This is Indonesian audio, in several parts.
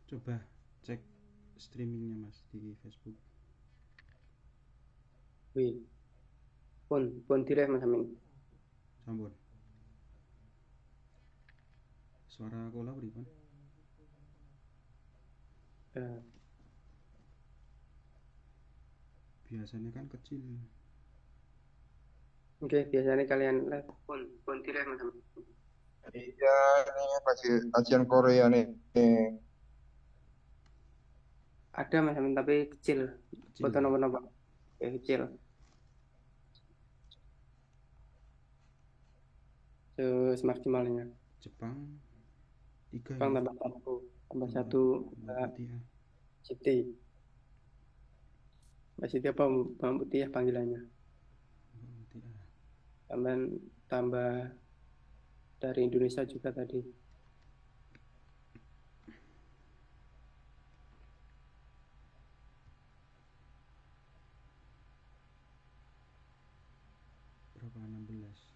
Coba cek streamingnya Mas di Facebook. Wih, pun direk Mas Amin. Sampun. Suara kula pripun? Eh, Biasanya kan kecil. Oke, biasanya kalian live pun direk Mas Amin. Iya, ini lagi kajian Korea nih. Ada Mas Amin tapi kecil. Kecil Foto ya. nopo-nopo. Kecil. Semaksimalnya. Jepang 3 Bang ya. tambah Mbak, satu Mbak Mbak Putih ya. Siti. Mbak Siti apa Mbak Putih ya panggilannya. Mbak Putih ya. Tambah dari Indonesia juga tadi. Berapa 16?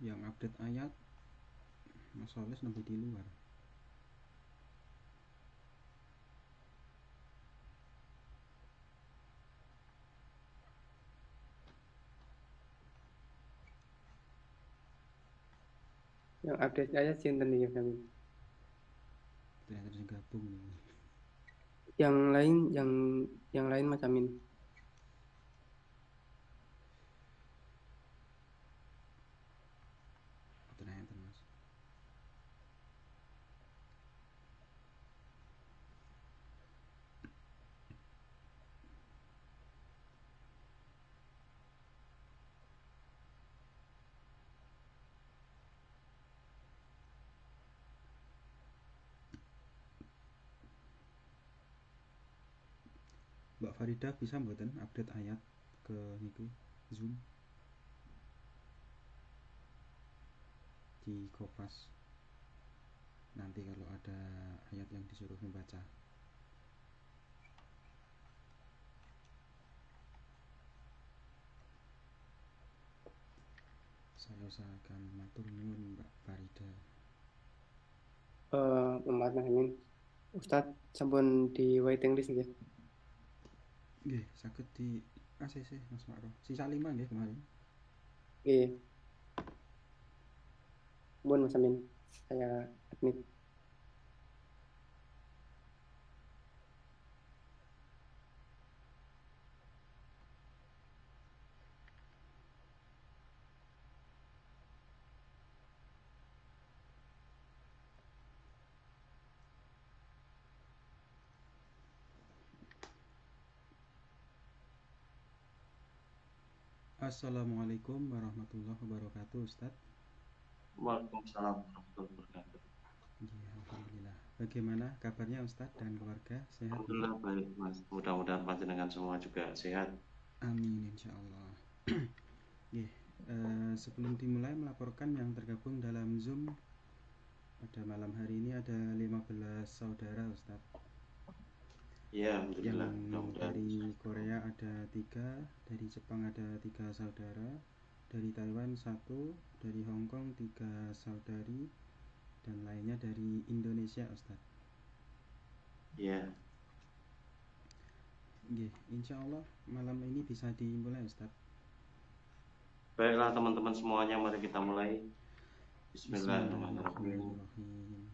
Yang update ayat Mas Soles lebih di luar. Yang update saya sinten nih Mas Amin. Ternyata bisa gabung nih. Yang lain yang lain Mas Amin. Ternyata Mas. Mbak Farida bisa mboten update ayat ke niki Zoom di Kopas. Nanti kalau ada ayat yang disuruh membaca. Saya usahakan matur nuwun Mbak Farida. Umat Mas Amin. Ustadz sampun di waiting list nggih. Nggih, saged di ACC Mas Makro. Sisa 5 nggih kemarin. Nggih. Bun Mas Amin. Saya admit. Assalamualaikum warahmatullahi wabarakatuh Ustadz. Waalaikumsalam warahmatullahi wabarakatuh. Ya, alhamdulillah. Bagaimana kabarnya Ustadz dan keluarga? Sehat? Alhamdulillah baik Mas. Mudah-mudahan panjenengan semua juga sehat. Amin insyaallah. Sebelum dimulai melaporkan yang tergabung dalam Zoom pada malam hari ini ada 15 saudara Ustadz. Ya, alhamdulillah. Yang Mudah-mudahan dari Korea ada 3, dari Jepang ada 3 saudara, dari Taiwan 1, dari Hong Kong 3 saudari, dan lainnya dari Indonesia Ustadz. ya. Insya Allah malam ini bisa dimulai Ustadz. Baiklah teman-teman semuanya, mari kita mulai. Bismillahirrahmanirrahim. Bismillahirrahmanirrahim.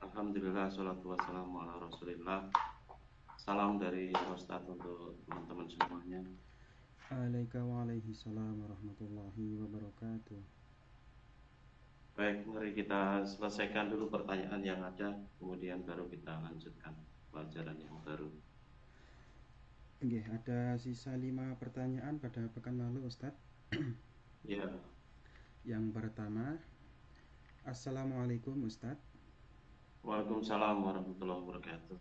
Alhamdulillah, sholatu wassalamu ala rasulillah. Salam dari Ustadz untuk teman-teman semuanya. Waalaikumsalam warahmatullahi wabarakatuh. Baik, mari kita selesaikan dulu pertanyaan yang ada, kemudian baru kita lanjutkan pelajaran yang baru. Ada sisa 5 pertanyaan pada pekan lalu Ustadz. Ya. Yang pertama, Assalamualaikum Ustadz. Waalaikumsalam warahmatullahi wabarakatuh.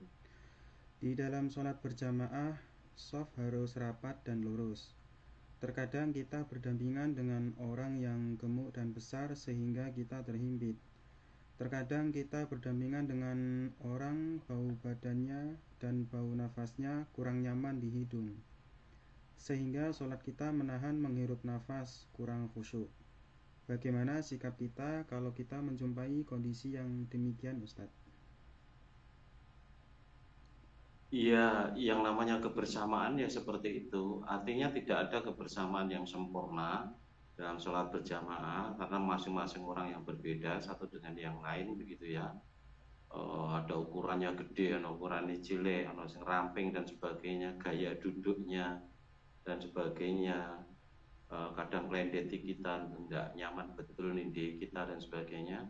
Di dalam sholat berjamaah, shaf harus rapat dan lurus. Terkadang kita berdampingan dengan orang yang gemuk dan besar sehingga kita terhimpit. Terkadang kita berdampingan dengan orang bau badannya dan bau nafasnya kurang nyaman di hidung, sehingga sholat kita menahan menghirup nafas, kurang khusyuk. Bagaimana sikap kita kalau kita menjumpai kondisi yang demikian, Ustadz? Iya, yang namanya kebersamaan ya seperti itu. Artinya tidak ada kebersamaan yang sempurna dalam sholat berjamaah karena masing-masing orang yang berbeda satu dengan yang lain begitu ya. Ada ukurannya gede, ada ukurannya cilik, ada yang ramping dan sebagainya, gaya duduknya dan sebagainya. Kadang kelendeti kita tidak nyaman betul nindi kita dan sebagainya.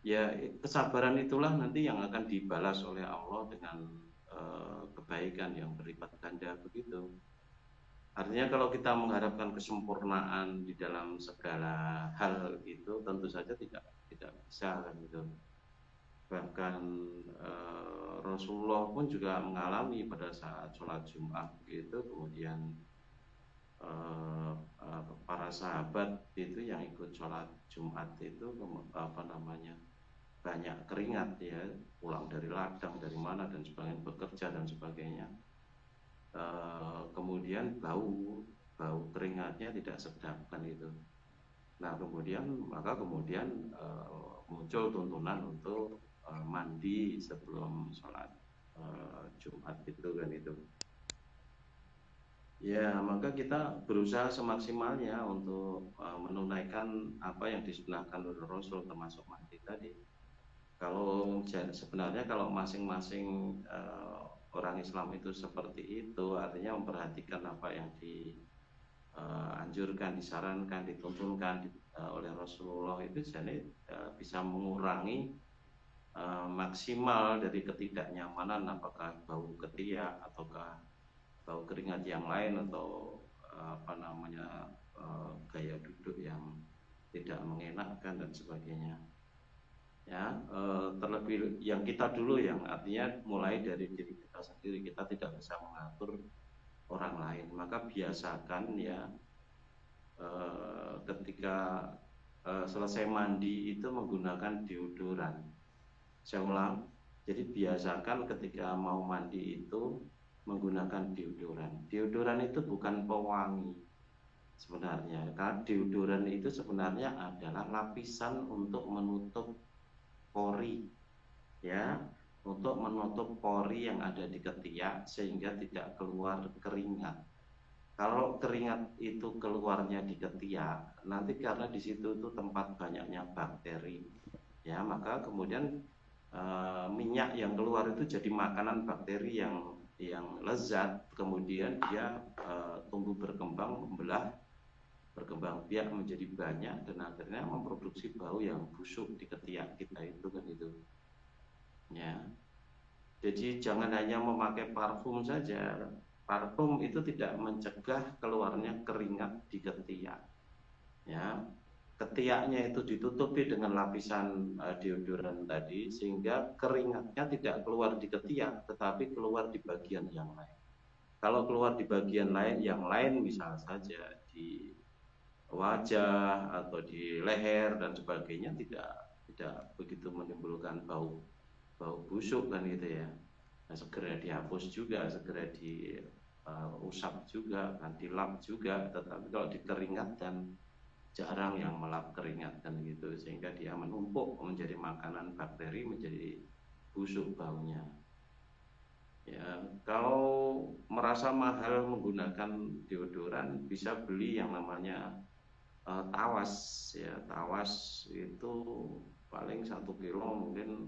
Ya kesabaran itulah nanti yang akan dibalas oleh Allah dengan kebaikan yang berlipat ganda begitu. Artinya kalau kita mengharapkan kesempurnaan di dalam segala hal itu tentu saja tidak bisa kan gitu. Bahkan Rasulullah pun juga mengalami pada saat sholat Jumat begitu, kemudian para sahabat itu yang ikut sholat Jumat itu banyak keringat ya, pulang dari ladang dari mana dan sebagainya, bekerja dan sebagainya. Kemudian bau keringatnya tidak sedap kan itu. Nah kemudian muncul tuntunan untuk mandi sebelum sholat Jumat itu kan itu. Ya, maka kita berusaha semaksimalnya untuk menunaikan apa yang disunahkan oleh Rasul termasuk mandi tadi. Kalau sebenarnya kalau masing-masing orang Islam itu seperti itu, artinya memperhatikan apa yang dianjurkan, disarankan, dituntunkan oleh Rasulullah itu jadi bisa mengurangi maksimal dari ketidaknyamanan, apakah bau ketiak ataukah bau keringat yang lain atau gaya duduk yang tidak mengenakkan dan sebagainya. Ya, terlebih yang kita dulu yang artinya mulai dari diri kita sendiri, kita tidak bisa mengatur orang lain, maka biasakan ya ketika selesai mandi itu menggunakan deodoran. Saya ulang, jadi biasakan ketika mau mandi itu menggunakan deodoran. Deodoran itu bukan pewangi sebenarnya, karena deodoran itu sebenarnya adalah lapisan untuk menutup pori, ya, untuk menutup pori yang ada di ketiak sehingga tidak keluar keringat. Kalau keringat itu keluarnya di ketiak, nanti karena di situ itu tempat banyaknya bakteri, ya, maka kemudian minyak yang keluar itu jadi makanan bakteri yang lezat, kemudian dia tumbuh berkembang, berkembang biak menjadi banyak dan akhirnya memproduksi bau yang busuk di ketiak kita itu kan itu. Ya. Jadi jangan hanya memakai parfum saja. Parfum itu tidak mencegah keluarnya keringat di ketiak. Ya. Ketiaknya itu ditutupi dengan lapisan deodoran tadi sehingga keringatnya tidak keluar di ketiak tetapi keluar di bagian yang lain. Kalau keluar di bagian lain yang lain misal saja di wajah atau di leher dan sebagainya tidak begitu menimbulkan bau busuk kan gitu ya. Nah, segera dihapus juga, segera diusap juga, kan dilap juga. Tetapi kalau dikeringat dan jarang yang melap keringat kan gitu sehingga dia menumpuk menjadi makanan bakteri menjadi busuk baunya. Ya, kalau merasa mahal menggunakan deodoran bisa beli yang namanya tawas ya. Tawas itu paling 1 kilo mungkin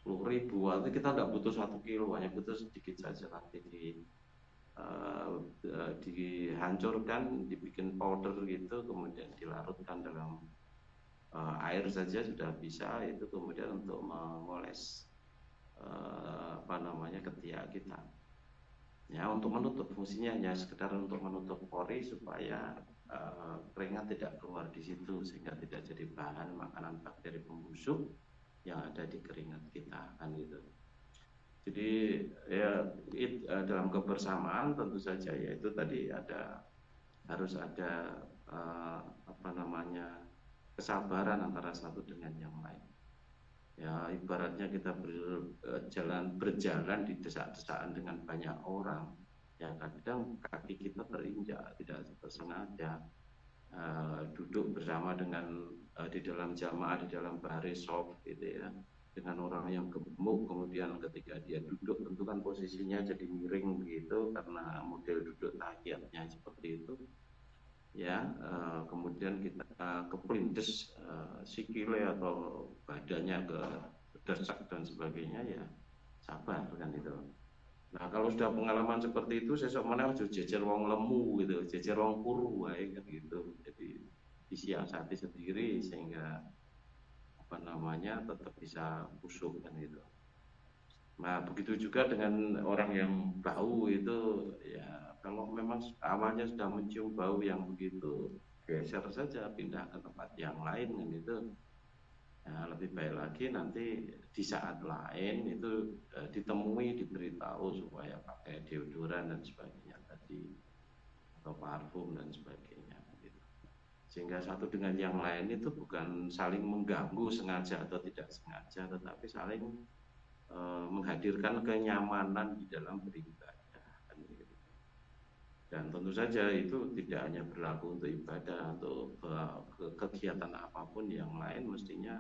10.000, artinya kita nggak butuh 1 kilo, hanya butuh sedikit saja nanti dihancurkan, dibikin powder gitu, kemudian dilarutkan dalam air saja sudah bisa itu kemudian untuk mengoles ketiak kita. Ya, untuk menutup fungsinya hanya sekedar untuk menutup pori supaya keringat tidak keluar di situ sehingga tidak jadi bahan makanan bakteri pembusuk yang ada di keringat kita kan gitu. Jadi ya dalam kebersamaan tentu saja yaitu tadi harus ada kesabaran antara satu dengan yang lain. Ya ibaratnya kita berjalan di desak-desakan dengan banyak orang, ya kadang kaki kita terinjak tidak tersengaja. Duduk bersama dengan di dalam jamaah, di dalam baris soft gitu ya, dengan orang yang gemuk, kemudian ketika dia duduk tentu kan posisinya jadi miring begitu karena model duduk tahiyatnya seperti itu ya, kemudian kita kepelindes sikile atau badannya ke desak dan sebagainya, ya sabar kan itu. Nah kalau sudah pengalaman seperti itu, sesok mana harus jejer wong lemu gitu, jejer wong kuru wae kan gitu. Jadi disiasati sendiri sehingga apa namanya tetap bisa khusyuk kan gitu. Nah begitu juga dengan orang yang bau itu, ya kalau memang awalnya sudah mencium bau yang begitu, geser saja, pindah ke tempat yang lain kan itu. Nah, lebih baik lagi nanti di saat lain itu ditemui, diberitahu supaya pakai deodoran dan sebagainya tadi, atau parfum dan sebagainya gitu. Sehingga satu dengan yang lain itu bukan saling mengganggu sengaja atau tidak sengaja, tetapi saling menghadirkan kenyamanan di dalam beribadah kan gitu. Dan tentu saja itu tidak hanya berlaku untuk ibadah, untuk kegiatan apapun yang lain mestinya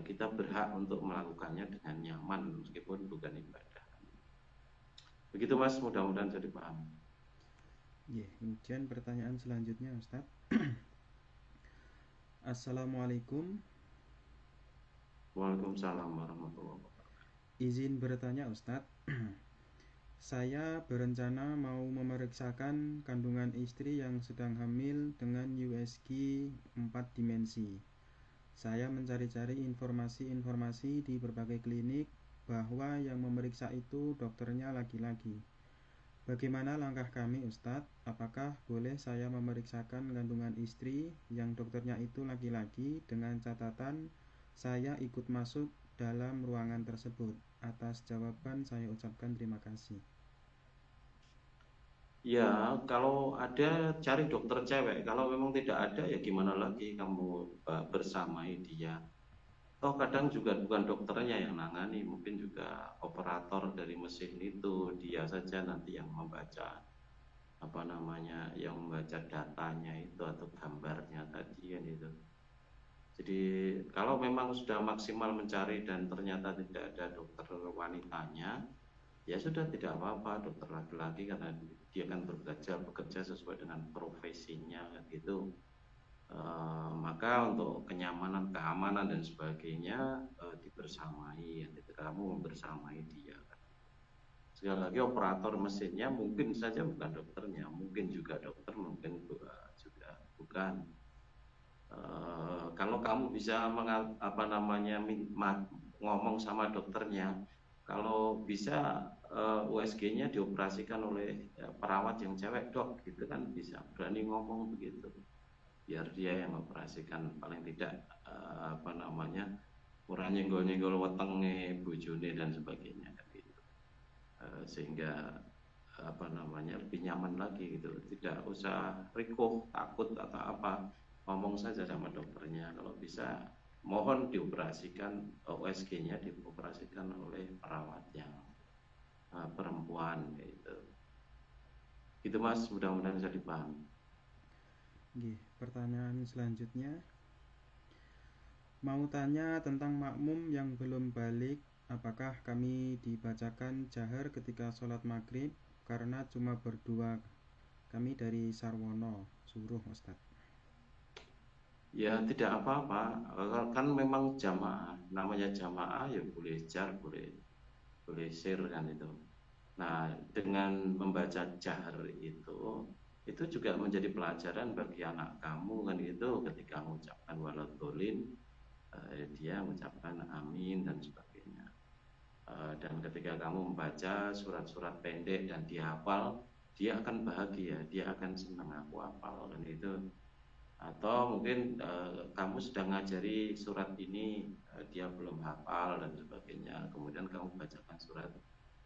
kita berhak untuk melakukannya dengan nyaman meskipun bukan ibadah. Begitu Mas, mudah-mudahan jadi paham. Kemudian pertanyaan selanjutnya Ustadz. Assalamualaikum. Waalaikumsalam warahmatullahi wabarakatuh. Izin bertanya Ustadz. Saya berencana mau memeriksakan kandungan istri yang sedang hamil dengan USG 4 dimensi. Saya mencari-cari informasi-informasi di berbagai klinik bahwa yang memeriksa itu dokternya laki-laki. Bagaimana langkah kami Ustadz? Apakah boleh saya memeriksakan kandungan istri yang dokternya itu laki-laki dengan catatan saya ikut masuk dalam ruangan tersebut? Atas jawaban saya ucapkan terima kasih. Ya, kalau ada cari dokter cewek. Kalau memang tidak ada, ya gimana lagi kamu bersamai dia. Toh kadang juga bukan dokternya yang nangani, mungkin juga operator dari mesin itu, dia saja nanti yang membaca apa namanya, yang membaca datanya itu atau gambarnya tadi kan itu. Jadi kalau memang sudah maksimal mencari dan ternyata tidak ada dokter wanitanya, ya sudah tidak apa-apa, dokter laki-laki karena dia kan bekerja sesuai dengan profesinya gitu. Maka untuk kenyamanan, keamanan dan sebagainya dibersamai, ketika kamu membersamai dia. Sekali lagi operator mesinnya mungkin saja bukan dokternya, mungkin juga dokter, mungkin juga bukan. Kalau kamu bisa ngomong sama dokternya, kalau bisa USG-nya dioperasikan oleh perawat yang cewek, dok, gitu kan bisa berani ngomong begitu, biar dia yang operasikan, paling tidak kurang nyenggol-nyenggol wetenge bojone dan sebagainya kan gitu. Sehingga lebih nyaman lagi gitu, tidak usah rikuh, takut atau apa, ngomong saja sama dokternya. Kalau bisa mohon dioperasikan, USG-nya dioperasikan oleh perawat yang perempuan gitu. Gitu Mas, mudah-mudahan bisa dipahami. Pertanyaan selanjutnya, mau tanya tentang makmum yang belum balik, apakah kami dibacakan jahar ketika sholat maghrib? Karena cuma berdua, kami dari Sarwono, Suruh Ustadz. Ya tidak apa-apa, kan memang jamaah, namanya jamaah ya boleh jar, boleh share kan itu. Nah dengan membaca jahar itu juga menjadi pelajaran bagi anak kamu kan itu, ketika mengucapkan waladhdallin, dia mengucapkan amin dan sebagainya. Dan ketika kamu membaca surat-surat pendek dan dihafal, dia akan bahagia, dia akan senang, aku hafal kan itu. Atau mungkin kamu sedang ngajari surat ini, dia belum hafal dan sebagainya, kemudian kamu bacakan surat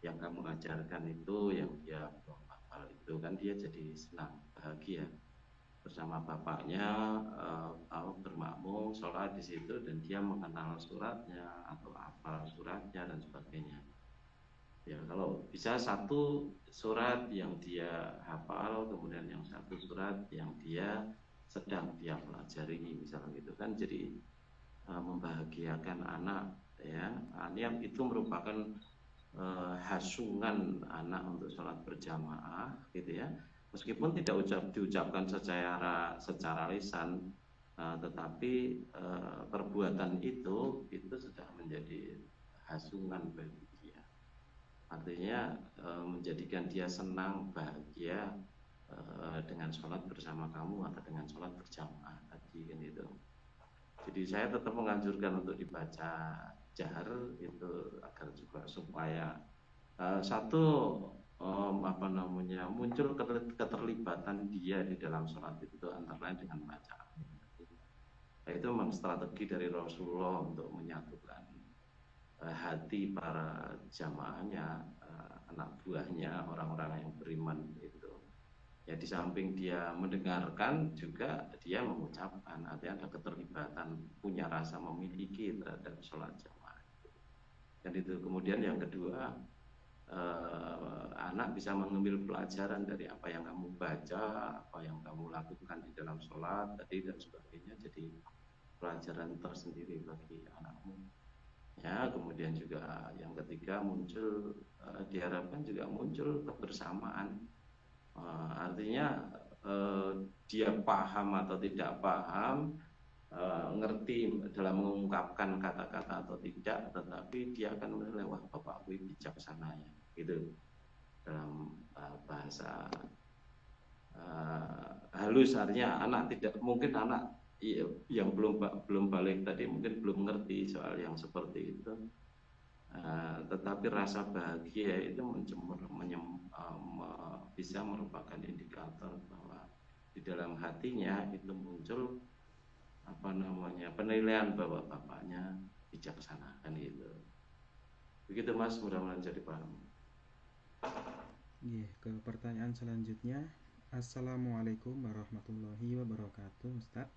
yang kamu ajarkan itu yang dia belum hafal itu, kan dia jadi senang, bahagia. bersama bapaknya, bermakmum sholat di situ dan dia mengenal suratnya atau hafal suratnya dan sebagainya. Ya, kalau bisa satu surat yang dia hafal, kemudian yang satu surat yang dia sedang dia pelajari, misalnya gitu kan, jadi membahagiakan anak, ya. Yang itu merupakan hasungan anak untuk sholat berjamaah, gitu ya. Meskipun tidak diucapkan secara lisan, tetapi perbuatan itu sudah menjadi hasungan bagi dia. Artinya menjadikan dia senang, bahagia dengan sholat bersama kamu atau dengan sholat berjamaah tadi kan itu. Jadi saya tetap menganjurkan untuk dibaca jahar itu agar juga supaya muncul keterlibatan dia di dalam sholat itu antara lain dengan bacaan. Itu memang strategi dari Rasulullah untuk menyatukan hati para jamaahnya, anak buahnya, orang-orang yang beriman itu. Ya, di samping dia mendengarkan juga dia mengucapkan, artinya ada keterlibatan, punya rasa memiliki terhadap sholat jamaah. Dan itu kemudian yang kedua, anak bisa mengambil pelajaran dari apa yang kamu baca, apa yang kamu lakukan di dalam sholat tadi dan sebagainya, jadi pelajaran tersendiri bagi anakmu. Ya, kemudian juga yang ketiga muncul, diharapkan juga muncul kebersamaan. Artinya dia paham atau tidak paham, ngerti dalam mengungkapkan kata-kata atau tidak, tetapi dia akan menilai, wah bapakku bijaksana ya, gitu, dalam bahasa halus. Artinya anak tidak mungkin, anak yang belum balik tadi mungkin belum ngerti soal yang seperti itu, tetapi rasa bahagia itu bisa merupakan indikator bahwa di dalam hatinya itu muncul penilaian bahwa bapaknya bijaksana kan gitu. Begitu Mas, mudah-mudahan jadi paham. Ke pertanyaan selanjutnya. Assalamualaikum warahmatullahi wabarakatuh, Ustaz.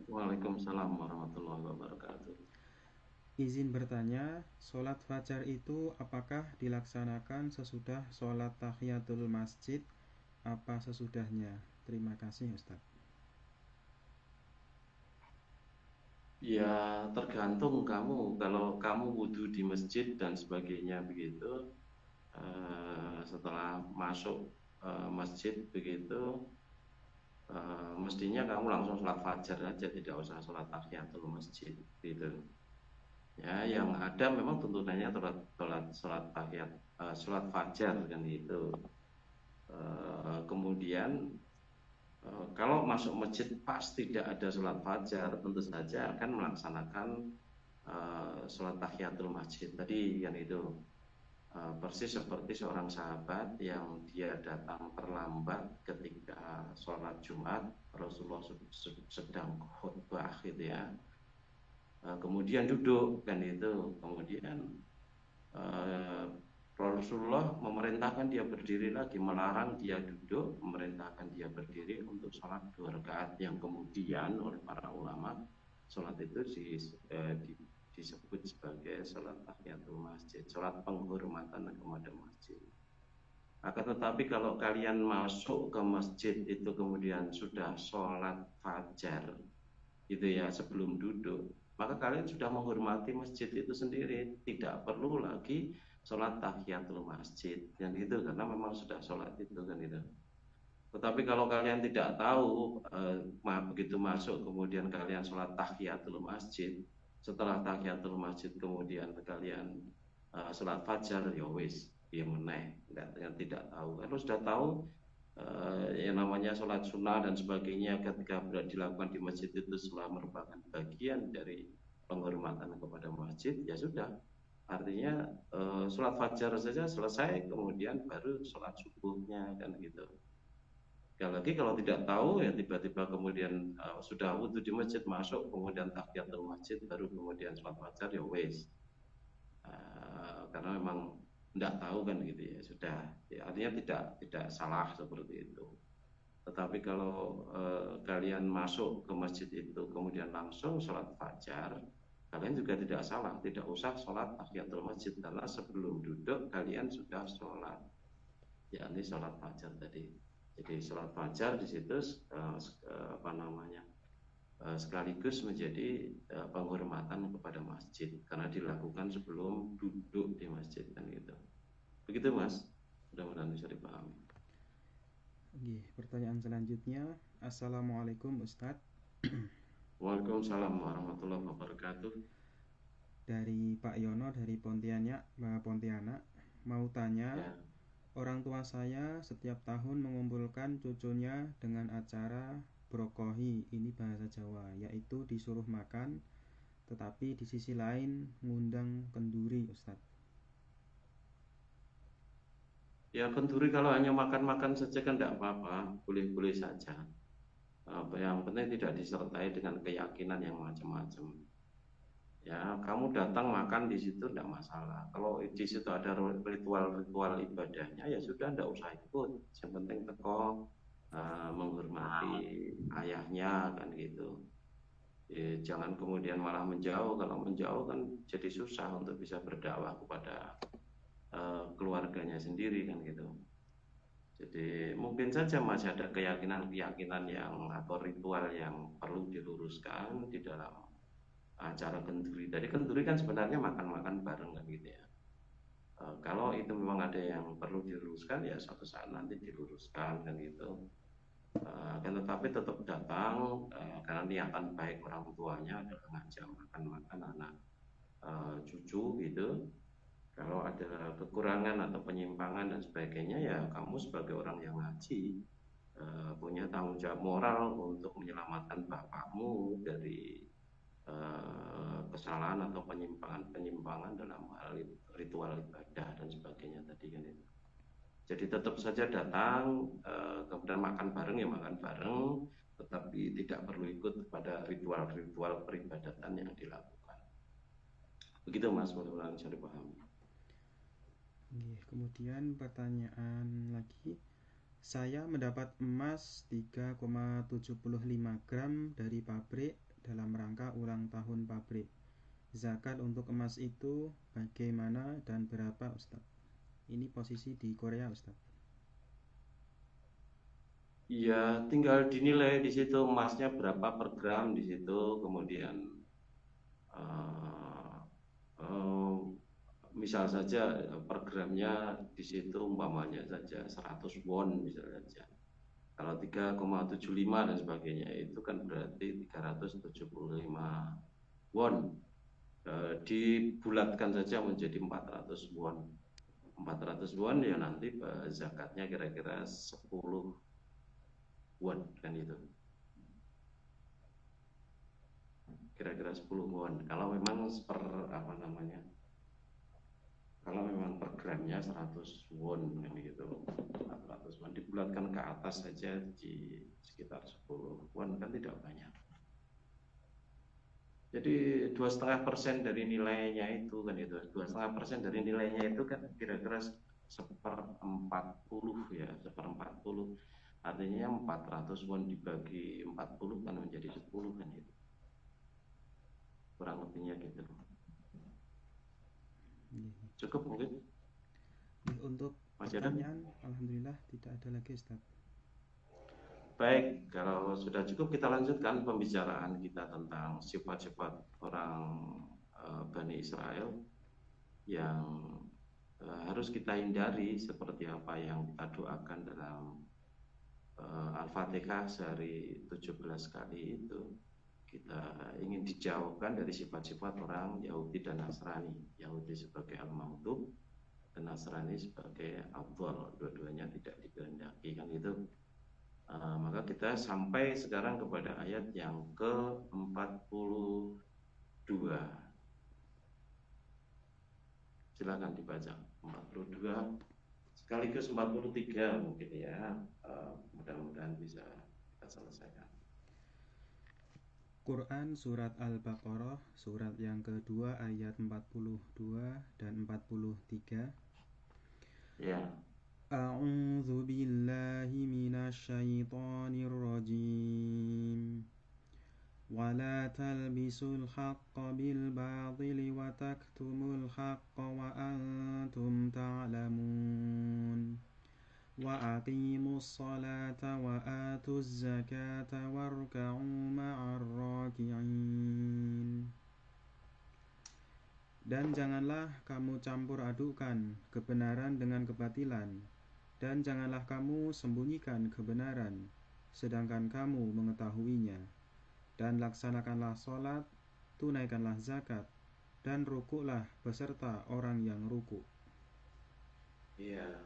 Waalaikumsalam warahmatullahi wabarakatuh. Izin bertanya, sholat fajar itu apakah dilaksanakan sesudah sholat tahiyatul masjid, apa sesudahnya? Terima kasih Ustaz. Ya tergantung kamu. Kalau kamu wudhu di masjid dan sebagainya begitu, setelah masuk masjid begitu, mestinya kamu langsung sholat fajar aja, tidak usah sholat tahiyatul masjid gitu. Ya, yang ada memang tuntunannya sholat fajar kan itu. Kemudian kalau masuk masjid pas tidak ada sholat fajar, tentu saja akan melaksanakan sholat tahiyatul masjid tadi kan itu. Persis seperti seorang sahabat yang dia datang terlambat ketika sholat Jumat, Rasulullah sedang khutbah gitu ya. Kemudian duduk kan itu, kemudian Rasulullah memerintahkan dia berdiri lagi, melarang dia duduk, memerintahkan dia berdiri untuk sholat 2 rakaat, yang kemudian oleh para ulama sholat itu disebut sebagai sholat tahiyatul masjid, sholat penghormatan kepada masjid. Akan tetapi kalau kalian masuk ke masjid itu kemudian sudah sholat fajar gitu ya, sebelum duduk, maka kalian sudah menghormati masjid itu sendiri, tidak perlu lagi sholat tahiyatul masjid yang itu, karena memang sudah sholat itu kan itu. Tetapi kalau kalian tidak tahu, begitu masuk kemudian kalian sholat tahiyatul masjid, setelah tahiyatul masjid kemudian kalian sholat fajar, ya wis yang meneh, tidak tahu. Kalau sudah tahu yang namanya sholat sunnah dan sebagainya ketika dilakukan di masjid itu sudah merupakan bagian dari penghormatan kepada masjid, ya sudah. Artinya sholat fajar saja selesai, kemudian baru sholat subuhnya kan gitu. Sekali lagi kalau tidak tahu ya tiba-tiba kemudian sudah wudhu di masjid, masuk kemudian tahiyatul masjid, baru kemudian sholat fajar, ya wes. Karena memang tidak tahu kan gitu ya, sudah ya, artinya tidak salah seperti itu. Tetapi kalau kalian masuk ke masjid itu kemudian langsung sholat fajar, kalian juga tidak salah, tidak usah sholat tahiyatul masjid karena sebelum duduk kalian sudah sholat, yakni sholat fajar tadi. Jadi sholat fajar di situ sekaligus menjadi penghormatan kepada masjid karena dilakukan sebelum duduk di masjid kan gitu. Begitu Mas, mudah-mudahan bisa dipahami. Pertanyaan selanjutnya, Assalamualaikum Ustadz. Waalaikumsalam warahmatullahi wabarakatuh. Dari Pak Yono dari Pontianak, mau tanya, Ya. orang tua saya setiap tahun mengumpulkan cucunya dengan acara brokohi, ini bahasa Jawa, yaitu disuruh makan, tetapi di sisi lain ngundang kenduri, Ustadz. Ya kenduri kalau hanya makan-makan saja kan tidak apa-apa, boleh-boleh saja. Yang penting tidak disertai dengan keyakinan yang macam-macam. Ya, kamu datang makan di situ tidak masalah. Kalau di situ ada ritual-ritual ibadahnya, ya sudah tidak usah ikut. Yang penting teko menghormati ayahnya kan gitu. Ya, jangan kemudian malah menjauh. Kalau menjauh kan jadi susah untuk bisa berdakwah kepada keluarganya sendiri kan gitu. Jadi mungkin saja masih ada keyakinan-keyakinan yang atau ritual yang perlu diluruskan di dalam acara kenduri. Tadi kenduri kan sebenarnya makan-makan bareng kan gitu ya. Kalau itu memang ada yang perlu diluruskan ya suatu saat nanti diluruskan kan gitu. Akan tetapi tetap datang karena niatan baik orang tuanya adalah ngajak makan-makan anak cucu gitu. Kalau ada kekurangan atau penyimpangan dan sebagainya ya kamu sebagai orang yang ngaji punya tanggung jawab moral untuk menyelamatkan bapakmu dari kesalahan atau penyimpangan dalam hal ritual ibadah dan sebagainya tadi kan itu. Jadi tetap saja datang kemudian makan bareng ya makan bareng, tetapi tidak perlu ikut pada ritual-ritual peribadatan yang dilakukan. Begitu Mas, mudah-mudahan bisa dipahami. Kemudian pertanyaan lagi, saya mendapat emas 3,75 gram dari pabrik dalam rangka ulang tahun pabrik. Zakat untuk emas itu bagaimana dan berapa Ustadz? Ini posisi di Korea Ustadz. Ya tinggal dinilai di situ emasnya berapa per gram di situ, kemudian misal saja per gramnya di situ umpamanya saja 100 won misalnya saja. Kalau 3,75 dan sebagainya itu kan berarti 375 won. Dibulatkan saja menjadi 400 won. 400 won ya nanti zakatnya kira-kira 10 won kan itu. Kira-kira 10 won. Kalau memang kalau memang per gramnya 100 won kan gitu, 400 won dibulatkan ke atas saja di sekitar 10 won kan tidak banyak. Jadi 2,5% dari nilainya itu kan itu, 2,5% dari nilainya itu kan kira-kira 1/40 ya, 1/40. Artinya 400 won dibagi 40 kan menjadi 10 kan itu. Kurang lebihnya gitu. Cukup mungkin? Untuk pertanyaan, alhamdulillah tidak ada lagi Ustaz. Baik, kalau sudah cukup kita lanjutkan pembicaraan kita tentang sifat-sifat orang Bani Israel yang harus kita hindari seperti apa yang kita doakan dalam Al-Fatihah sehari 17 kali itu. Kita ingin dijauhkan dari sifat-sifat orang Yahudi dan Nasrani. Yahudi sebagai Al-Maghdub dan Nasrani sebagai Abdul, dua-duanya tidak dikehendaki kan itu. Maka kita sampai sekarang kepada ayat yang ke-42. Silakan dibaca 42 sekaligus 43 mungkin ya. Mudah-mudahan bisa kita selesaikan. Quran Surat Al-Baqarah surat yang kedua ayat 42 dan 43. Ya. أعوذ بالله من الشيطان الرجيم ولا تلبسوا الحق بالباطل وتكتموا الحق وأنتم تعلمون وأقيموا الصلاة وآتوا الزكاة واركعوا مع الراكعين. Dan janganlah kamu campur adukan kebenaran dengan kebatilan, dan janganlah kamu sembunyikan kebenaran, sedangkan kamu mengetahuinya. Dan laksanakanlah sholat, tunaikanlah zakat, dan rukuklah beserta orang yang rukuk. Iya,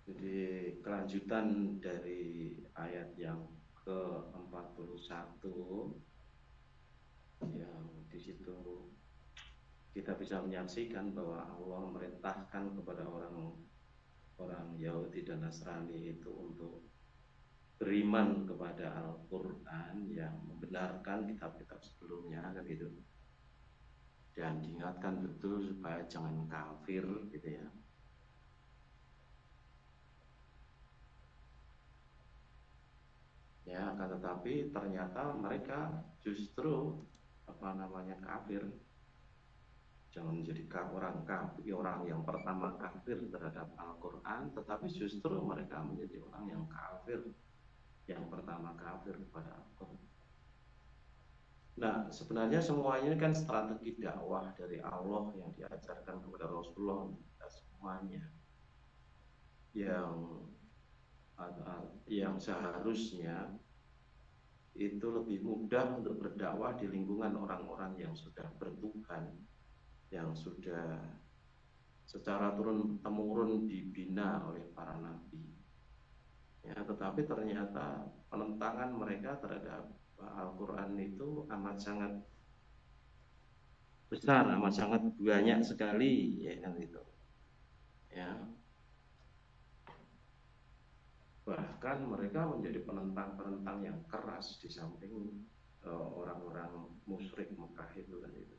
jadi kelanjutan dari ayat yang ke-41 yang di situ kita bisa menyaksikan bahwa Allah merintahkan kepada orang Yahudi dan Nasrani itu untuk beriman kepada Al-Quran yang membenarkan kitab-kitab sebelumnya kan gitu, dan diingatkan betul supaya jangan kafir gitu ya. Ya, akan tetapi ternyata mereka justru kafir. Jangan menjadi orang yang pertama kafir terhadap Al-Quran, tetapi justru mereka menjadi orang yang kafir, yang pertama kafir kepada Al-Quran. Nah, sebenarnya semuanya kan strategi dakwah dari Allah yang diajarkan kepada Rasulullah kita semuanya, yang seharusnya itu lebih mudah untuk berdakwah di lingkungan orang-orang yang sudah bertuhan, yang sudah secara turun-temurun dibina oleh para nabi. Ya, tetapi ternyata penentangan mereka terhadap Al-Quran itu amat sangat besar, amat sangat banyak sekali, ya kan itu. Ya. Bahkan mereka menjadi penentang-penentang yang keras di samping orang-orang musyrik Mekah itu kan itu.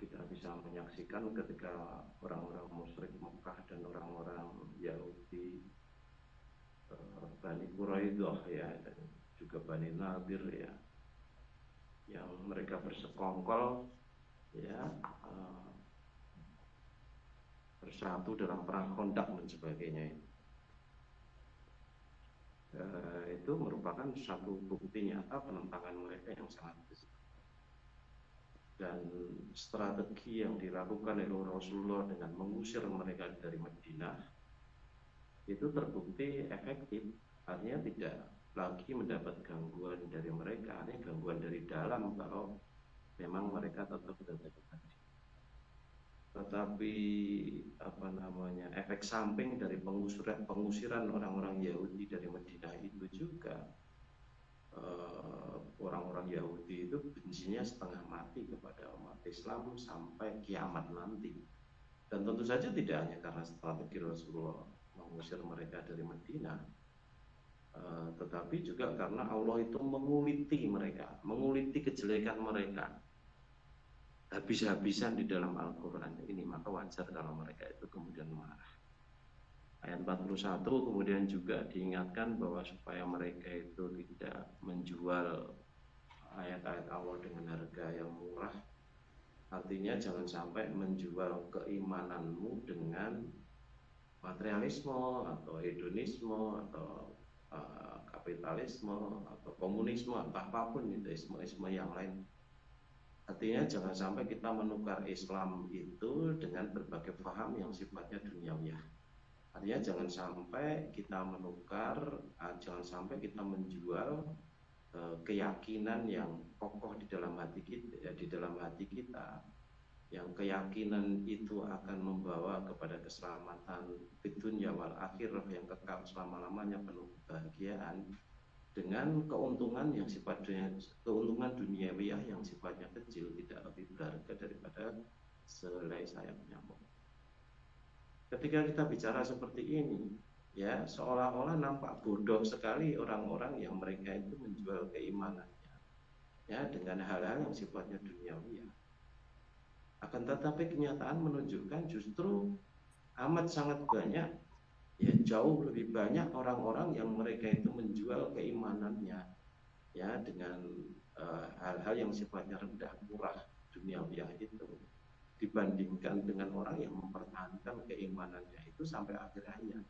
Kita bisa menyaksikan ketika orang-orang musyrik Mekah dan orang-orang Yahudi, Bani Quraidah ya, dan juga Bani Nadir ya, yang mereka bersekongkol ya, bersatu dalam perang Khandaq dan sebagainya. Itu merupakan satu bukti nyata penentangan mereka yang sangat besar. Dan strategi yang dilakukan oleh Rasulullah dengan mengusir mereka dari Madinah itu terbukti efektif. Artinya tidak lagi mendapat gangguan dari mereka, artinya gangguan dari dalam kalau memang mereka tetap berada di Madinah. Tetapi efek samping dari pengusiran orang-orang Yahudi dari Madinah itu juga orang-orang Yahudi itu bencinya setengah mati kepada umat Islam sampai kiamat nanti. Dan tentu saja tidak hanya karena strategi Rasulullah mengusir mereka dari Madinah, tetapi juga karena Allah itu menguliti mereka, menguliti kejelekan mereka habis-habisan di dalam Al-Quran ini. Maka wajar kalau mereka itu kemudian marah. Ayat 41 kemudian juga diingatkan bahwa supaya mereka itu tidak menjual ayat-ayat Allah dengan harga yang murah. Artinya jangan sampai menjual keimananmu dengan materialisme atau hedonisme atau kapitalisme atau komunisme atau apapun itu, isme yang lain. Artinya jangan sampai kita menukar Islam itu dengan berbagai paham yang sifatnya duniawiah. Artinya jangan sampai kita menukar, jangan sampai kita menjual keyakinan yang kokoh di dalam hati kita, yang keyakinan itu akan membawa kepada keselamatan di dunia wal akhirah yang kekal selama-lamanya penuh kebahagiaan, dengan keuntungan yang sifatnya keuntungan duniawiah yang sifatnya kecil, tidak lebih berharga daripada sehelai sayap nyamuk. Ketika kita bicara seperti ini, ya seolah-olah nampak bodoh sekali orang-orang yang mereka itu menjual keimanannya, ya dengan hal-hal yang sifatnya duniawi. Akan tetapi kenyataan menunjukkan justru amat sangat banyak, ya jauh lebih banyak orang-orang yang mereka itu menjual keimanannya ya dengan hal-hal yang sifatnya rendah murah duniawiah itu, dibandingkan dengan orang yang mempertahankan keimanannya itu sampai akhir hayat.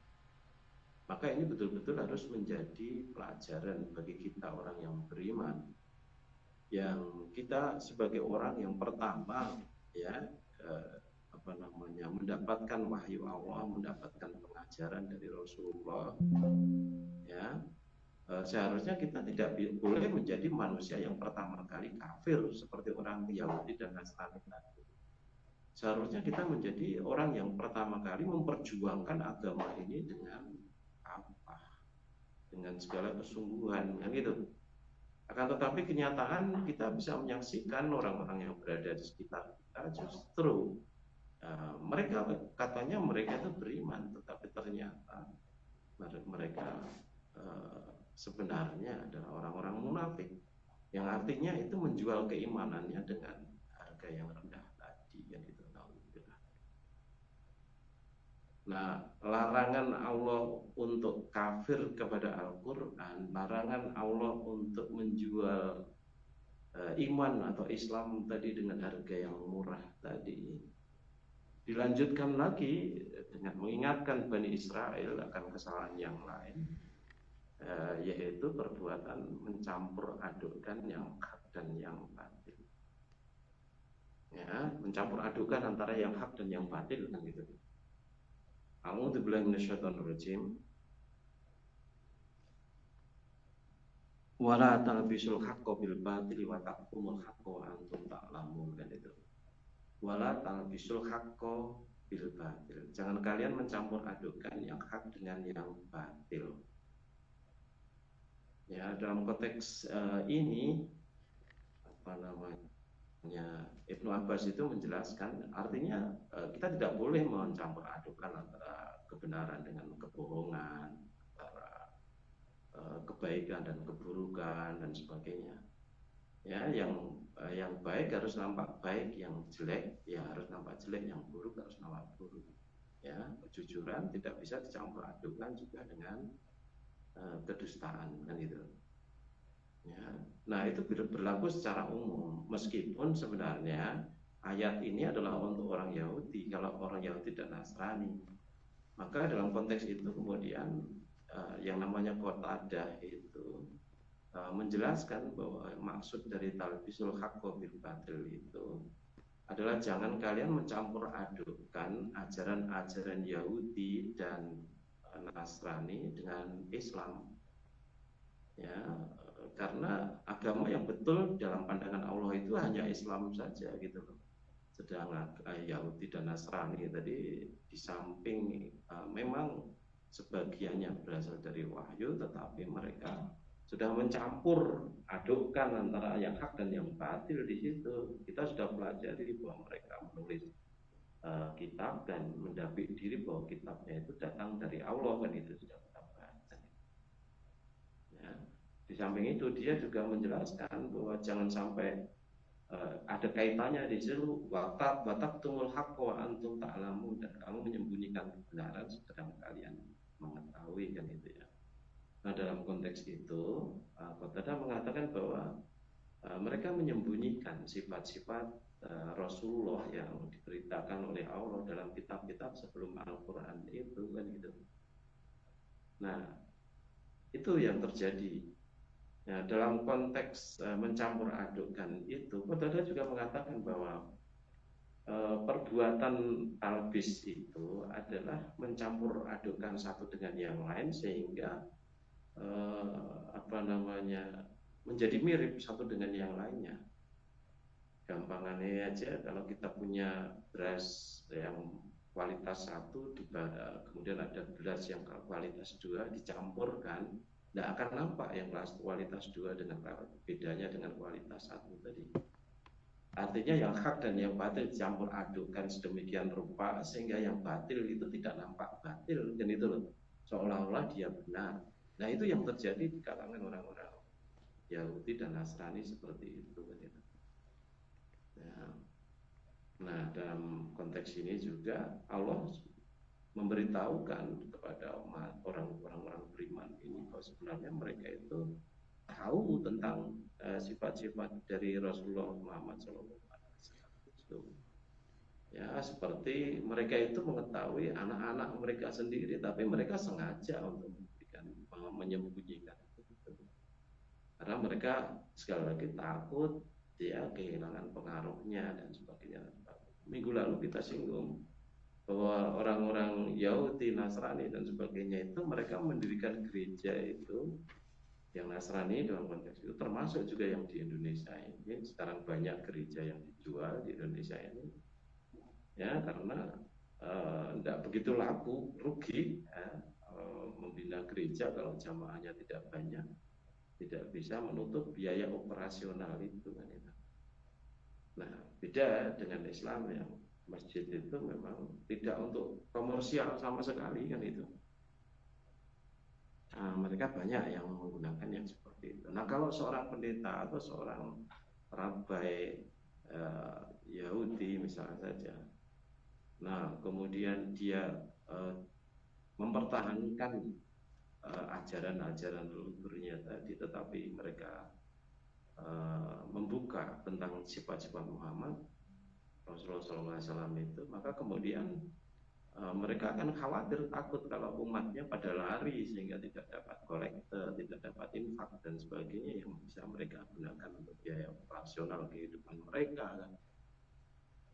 Maka ini betul-betul harus menjadi pelajaran bagi kita orang yang beriman, yang kita sebagai orang yang pertama ya mendapatkan wahyu Allah, mendapatkan pengajaran dari Rasulullah ya, seharusnya kita tidak boleh menjadi manusia yang pertama kali kafir seperti orang Yahudi dan Nasrani tadi. Seharusnya kita menjadi orang yang pertama kali memperjuangkan agama ini dengan apa? Dengan segala kesungguhan, kan gitu. Akan tetapi kenyataan kita bisa menyaksikan orang-orang yang berada di sekitar kita justru mereka katanya mereka itu beriman, tetapi ternyata mereka sebenarnya adalah orang-orang munafik, yang artinya itu menjual keimanannya dengan harga yang rendah tadi, yang itu. Nah, larangan Allah untuk kafir kepada Al-Quran, larangan Allah untuk menjual iman atau Islam tadi dengan harga yang murah tadi, dilanjutkan lagi dengan mengingatkan Bani Israel akan kesalahan yang lain, yaitu perbuatan mencampur adukkan yang hak dan yang batil. Ya, mencampur adukkan antara yang hak dan yang batil, kan gitu. A'udzubillahi minasyaitonir rajim. Wala talbisul haqqo bil batili wa taqtumul haqqo wa antum ta'lamun, kan itu. Wala talbisul haqqo bil batil. Jangan kalian mencampur adukan yang hak dengan yang batil. Ya, dalam konteks ini Ibnu Abbas itu menjelaskan, artinya kita tidak boleh mencampur adukan antara kebenaran dengan kebohongan, antara kebaikan dan keburukan dan sebagainya. Ya, yang baik harus nampak baik, yang jelek ya harus nampak jelek, yang buruk harus nampak buruk. Ya, kejujuran tidak bisa dicampur adukan juga dengan kedustaan, kan gitu. Ya. Nah, itu berlaku secara umum, meskipun sebenarnya ayat ini adalah untuk orang Yahudi. Kalau orang Yahudi dan Nasrani, maka dalam konteks itu kemudian yang namanya Qatadah itu menjelaskan bahwa maksud dari talbisul haqqo bil batil itu adalah jangan kalian mencampur adukkan ajaran-ajaran Yahudi dan Nasrani dengan Islam. Ya, karena agama yang betul dalam pandangan Allah itu hanya Islam saja gitu loh. Sedangkan Yahudi dan Nasrani tadi di samping memang sebagiannya berasal dari wahyu, tetapi mereka sudah mencampur adukkan antara yang hak dan yang batil di situ. Kita sudah pelajari bahwa mereka menulis kitab dan mendapik diri bahwa kitabnya itu datang dari Allah, kan itu sudah kita baca. Ya. Di samping itu dia juga menjelaskan bahwa jangan sampai ada kaitannya di situ watak tumul haqqo wa antum ta'lamun, dan kamu menyembunyikan kebenaran sedang kalian mengetahui, kan itu ya. Nah, dalam konteks itu Qatadah mengatakan bahwa mereka menyembunyikan sifat-sifat Rasulullah yang diberitakan oleh Allah dalam kitab-kitab sebelum Al-Quran itu, kan gitu. Nah, itu yang terjadi. Nah, dalam konteks mencampur adukkan itu, Qatadah juga mengatakan bahwa perbuatan talbis itu adalah mencampur adukkan satu dengan yang lain sehingga menjadi mirip satu dengan yang lainnya. Gampangannya aja, kalau kita punya beras yang kualitas 1 kemudian ada beras yang kualitas 2 dicampurkan, tidak akan nampak yang kualitas 2 dengan bedanya dengan kualitas 1 tadi. Artinya yang hak dan yang batil dicampur adukkan sedemikian rupa sehingga yang batil itu tidak nampak batil, dan itu loh, seolah-olah dia benar. Nah, itu yang terjadi di kalangan orang-orang Yahudi dan Nasrani seperti itu. Ya. Nah, dalam konteks ini juga Allah memberitahukan kepada umat orang-orang beriman ini bahwa sebenarnya mereka itu tahu tentang sifat-sifat dari Rasulullah Muhammad SAW. Ya, seperti mereka itu mengetahui anak-anak mereka sendiri, tapi mereka sengaja untuk menyembunyikan itu. Karena mereka sekali lagi takut dia kehilangan pengaruhnya dan sebagainya. Minggu lalu kita singgung bahwa orang-orang Yahudi, Nasrani dan sebagainya itu mereka mendirikan gereja itu yang Nasrani dalam konteks itu termasuk juga yang di Indonesia ini. Sekarang banyak gereja yang dijual di Indonesia ini, ya karena tidak begitu laku, rugi ya, membina gereja kalau jamaahnya tidak banyak, tidak bisa menutup biaya operasional itu kan itu. Nah, beda dengan Islam yang masjid itu memang tidak untuk komersial sama sekali kan itu. Nah, mereka banyak yang menggunakan yang seperti itu. Nah, kalau seorang pendeta atau seorang rabai Yahudi misalnya saja, nah kemudian dia mempertahankan ajaran-ajaran leluhurnya tadi, tetapi mereka membuka tentang sifat-sifat Muhammad Rasulullah SAW itu, maka kemudian mereka akan khawatir, takut kalau umatnya pada lari sehingga tidak dapat kolektor, tidak dapat infak dan sebagainya yang bisa mereka gunakan untuk biaya operasional kehidupan mereka kan.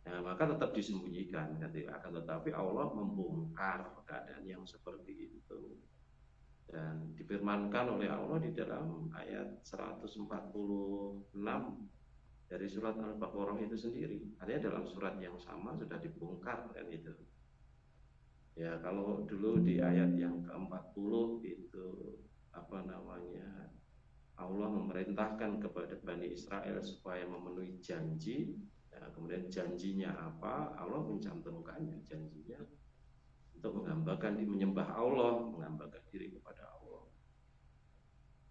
Nah, maka tetap disembunyikan kan, akan tetapi Allah membongkar keadaan yang seperti itu dan difirmankan oleh Allah di dalam ayat 146 dari surat Al-Baqarah itu sendiri. Artinya dalam surat yang sama sudah dibongkar kan itu. Ya, kalau dulu di ayat yang ke-40 itu apa namanya, Allah memerintahkan kepada Bani Israel supaya memenuhi janji. Nah, kemudian janjinya apa? Allah mencantumkannya janjinya untuk menyembah Allah, menghambakan diri kepada Allah.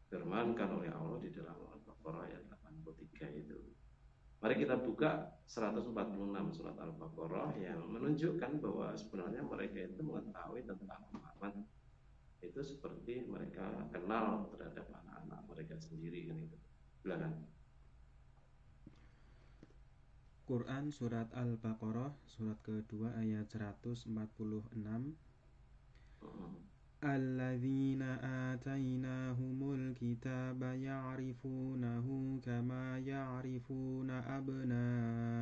Firmankan oleh Allah di dalam Al-Baqarah ayat 83 itu. Mari kita buka 146 surat Al-Baqarah yang menunjukkan bahwa sebenarnya mereka itu mengetahui tentang Muhammad itu seperti mereka kenal terhadap anak-anak mereka sendiri kan itu. Silakan. Quran surat Al-Baqarah surat kedua ayat 146. Alladzina atainahumul kitaba ya'rifunahu kama ya'rifuna abna'ahum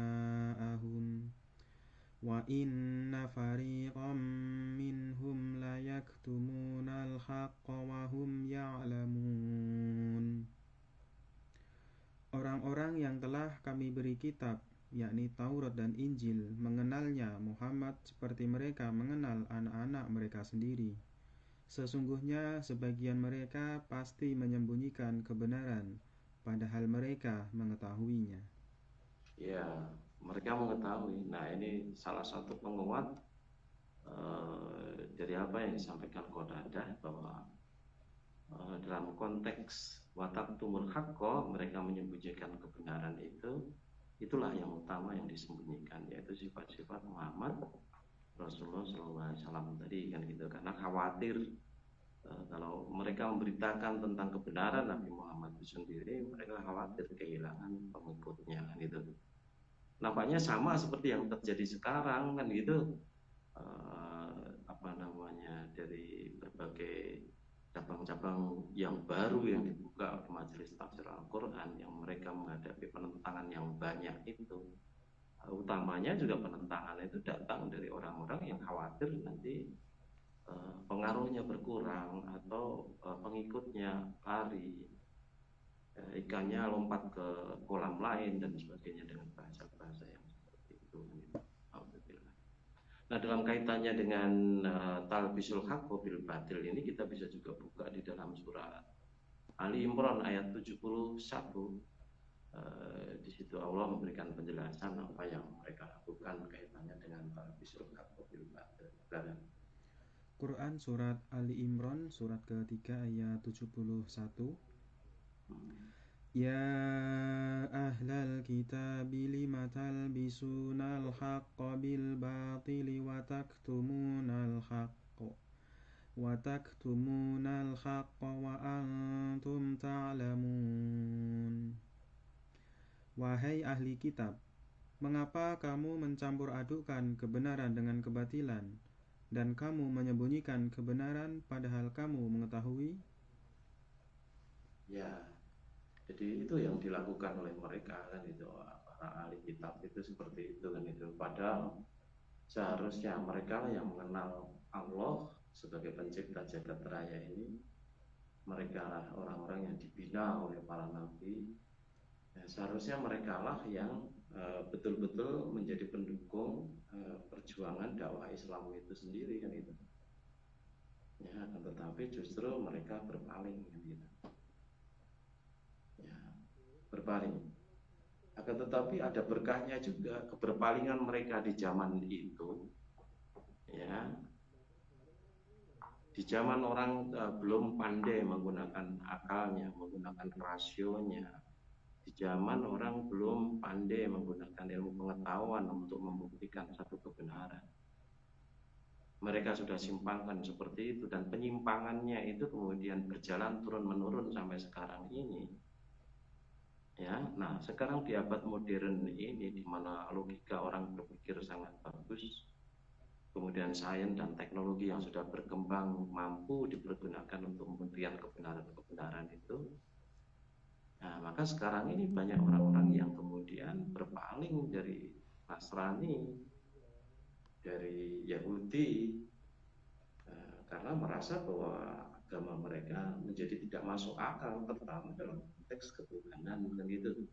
wa inna fariqam minhum la yaktumunal haqqa wa hum ya'lamun. Orang-orang yang telah kami beri kitab, yakni Taurat dan Injil, mengenalnya Muhammad seperti mereka mengenal anak-anak mereka sendiri. Sesungguhnya sebagian mereka pasti menyembunyikan kebenaran, padahal mereka mengetahuinya. Ya, mereka mengetahui. Nah, ini salah satu penguat dari apa yang disampaikan Qatadah bahwa dalam konteks wataktumul haqqo, mereka menyembunyikan kebenaran itu, itulah yang utama yang disembunyikan, yaitu sifat-sifat Muhammad Rasulullah SAW tadi kan gitu, karena khawatir kalau mereka memberitakan tentang kebenaran Nabi Muhammad itu sendiri, mereka khawatir kehilangan pengikutnya kan gitu. Nampaknya sama seperti yang terjadi sekarang kan gitu, apa namanya, dari berbagai cabang-cabang yang baru yang dibuka oleh Majelis Tafsir Al-Quran yang mereka menghadapi penentangan yang banyak itu. Utamanya juga penentangan itu datang dari orang-orang yang khawatir nanti pengaruhnya berkurang atau pengikutnya lari, ikannya lompat ke kolam lain dan sebagainya dengan bahasa-bahasa yang seperti itu. Nah, dalam kaitannya dengan talbisul haqqo bil batil ini, kita bisa juga buka di dalam surat Ali Imran ayat 71. Di situ Allah memberikan penjelasan apa yang mereka lakukan kaitannya dengan talbisul haqqo bil batil. Quran surat Ali Imran surat ketiga ayat 71. Ya ahlal kitabi lima talbisunal haqqa bil batili wa taktumunal haqqa wa antum ta'lamun. Wahai ahli kitab, mengapa kamu mencampur adukkan kebenaran dengan kebatilan, dan kamu menyembunyikan kebenaran padahal kamu mengetahui? Ya, jadi itu yang dilakukan oleh mereka kan itu, para ahli kitab itu seperti itu kan itu. Padahal seharusnya mereka lah yang mengenal Allah sebagai pencipta jagat raya ini. Mereka lah orang-orang yang dibina oleh para nabi. Ya, seharusnya mereka lah yang betul-betul menjadi pendukung perjuangan dakwah Islam itu sendiri kan itu. Ya, tetapi justru mereka berpaling kan gitu. Ya, berpaling. Akan tetapi ada berkahnya juga keberpalingan mereka di zaman itu. Ya, di zaman orang belum pandai menggunakan akalnya, menggunakan rasionya. Di zaman orang belum pandai menggunakan ilmu pengetahuan untuk membuktikan satu kebenaran. Mereka sudah simpangkan seperti itu, dan penyimpangannya itu kemudian berjalan turun-menurun sampai sekarang ini. Ya, nah sekarang di abad modern ini, di mana logika orang berpikir sangat bagus, kemudian sains dan teknologi yang sudah berkembang mampu dipergunakan untuk membuktikan kebenaran-kebenaran itu. Nah, maka sekarang ini banyak orang-orang yang kemudian berpaling dari Nasrani, dari Yahudi, karena merasa bahwa agama mereka menjadi tidak masuk akal, terutama dalam konteks ketuhanan dan gitu.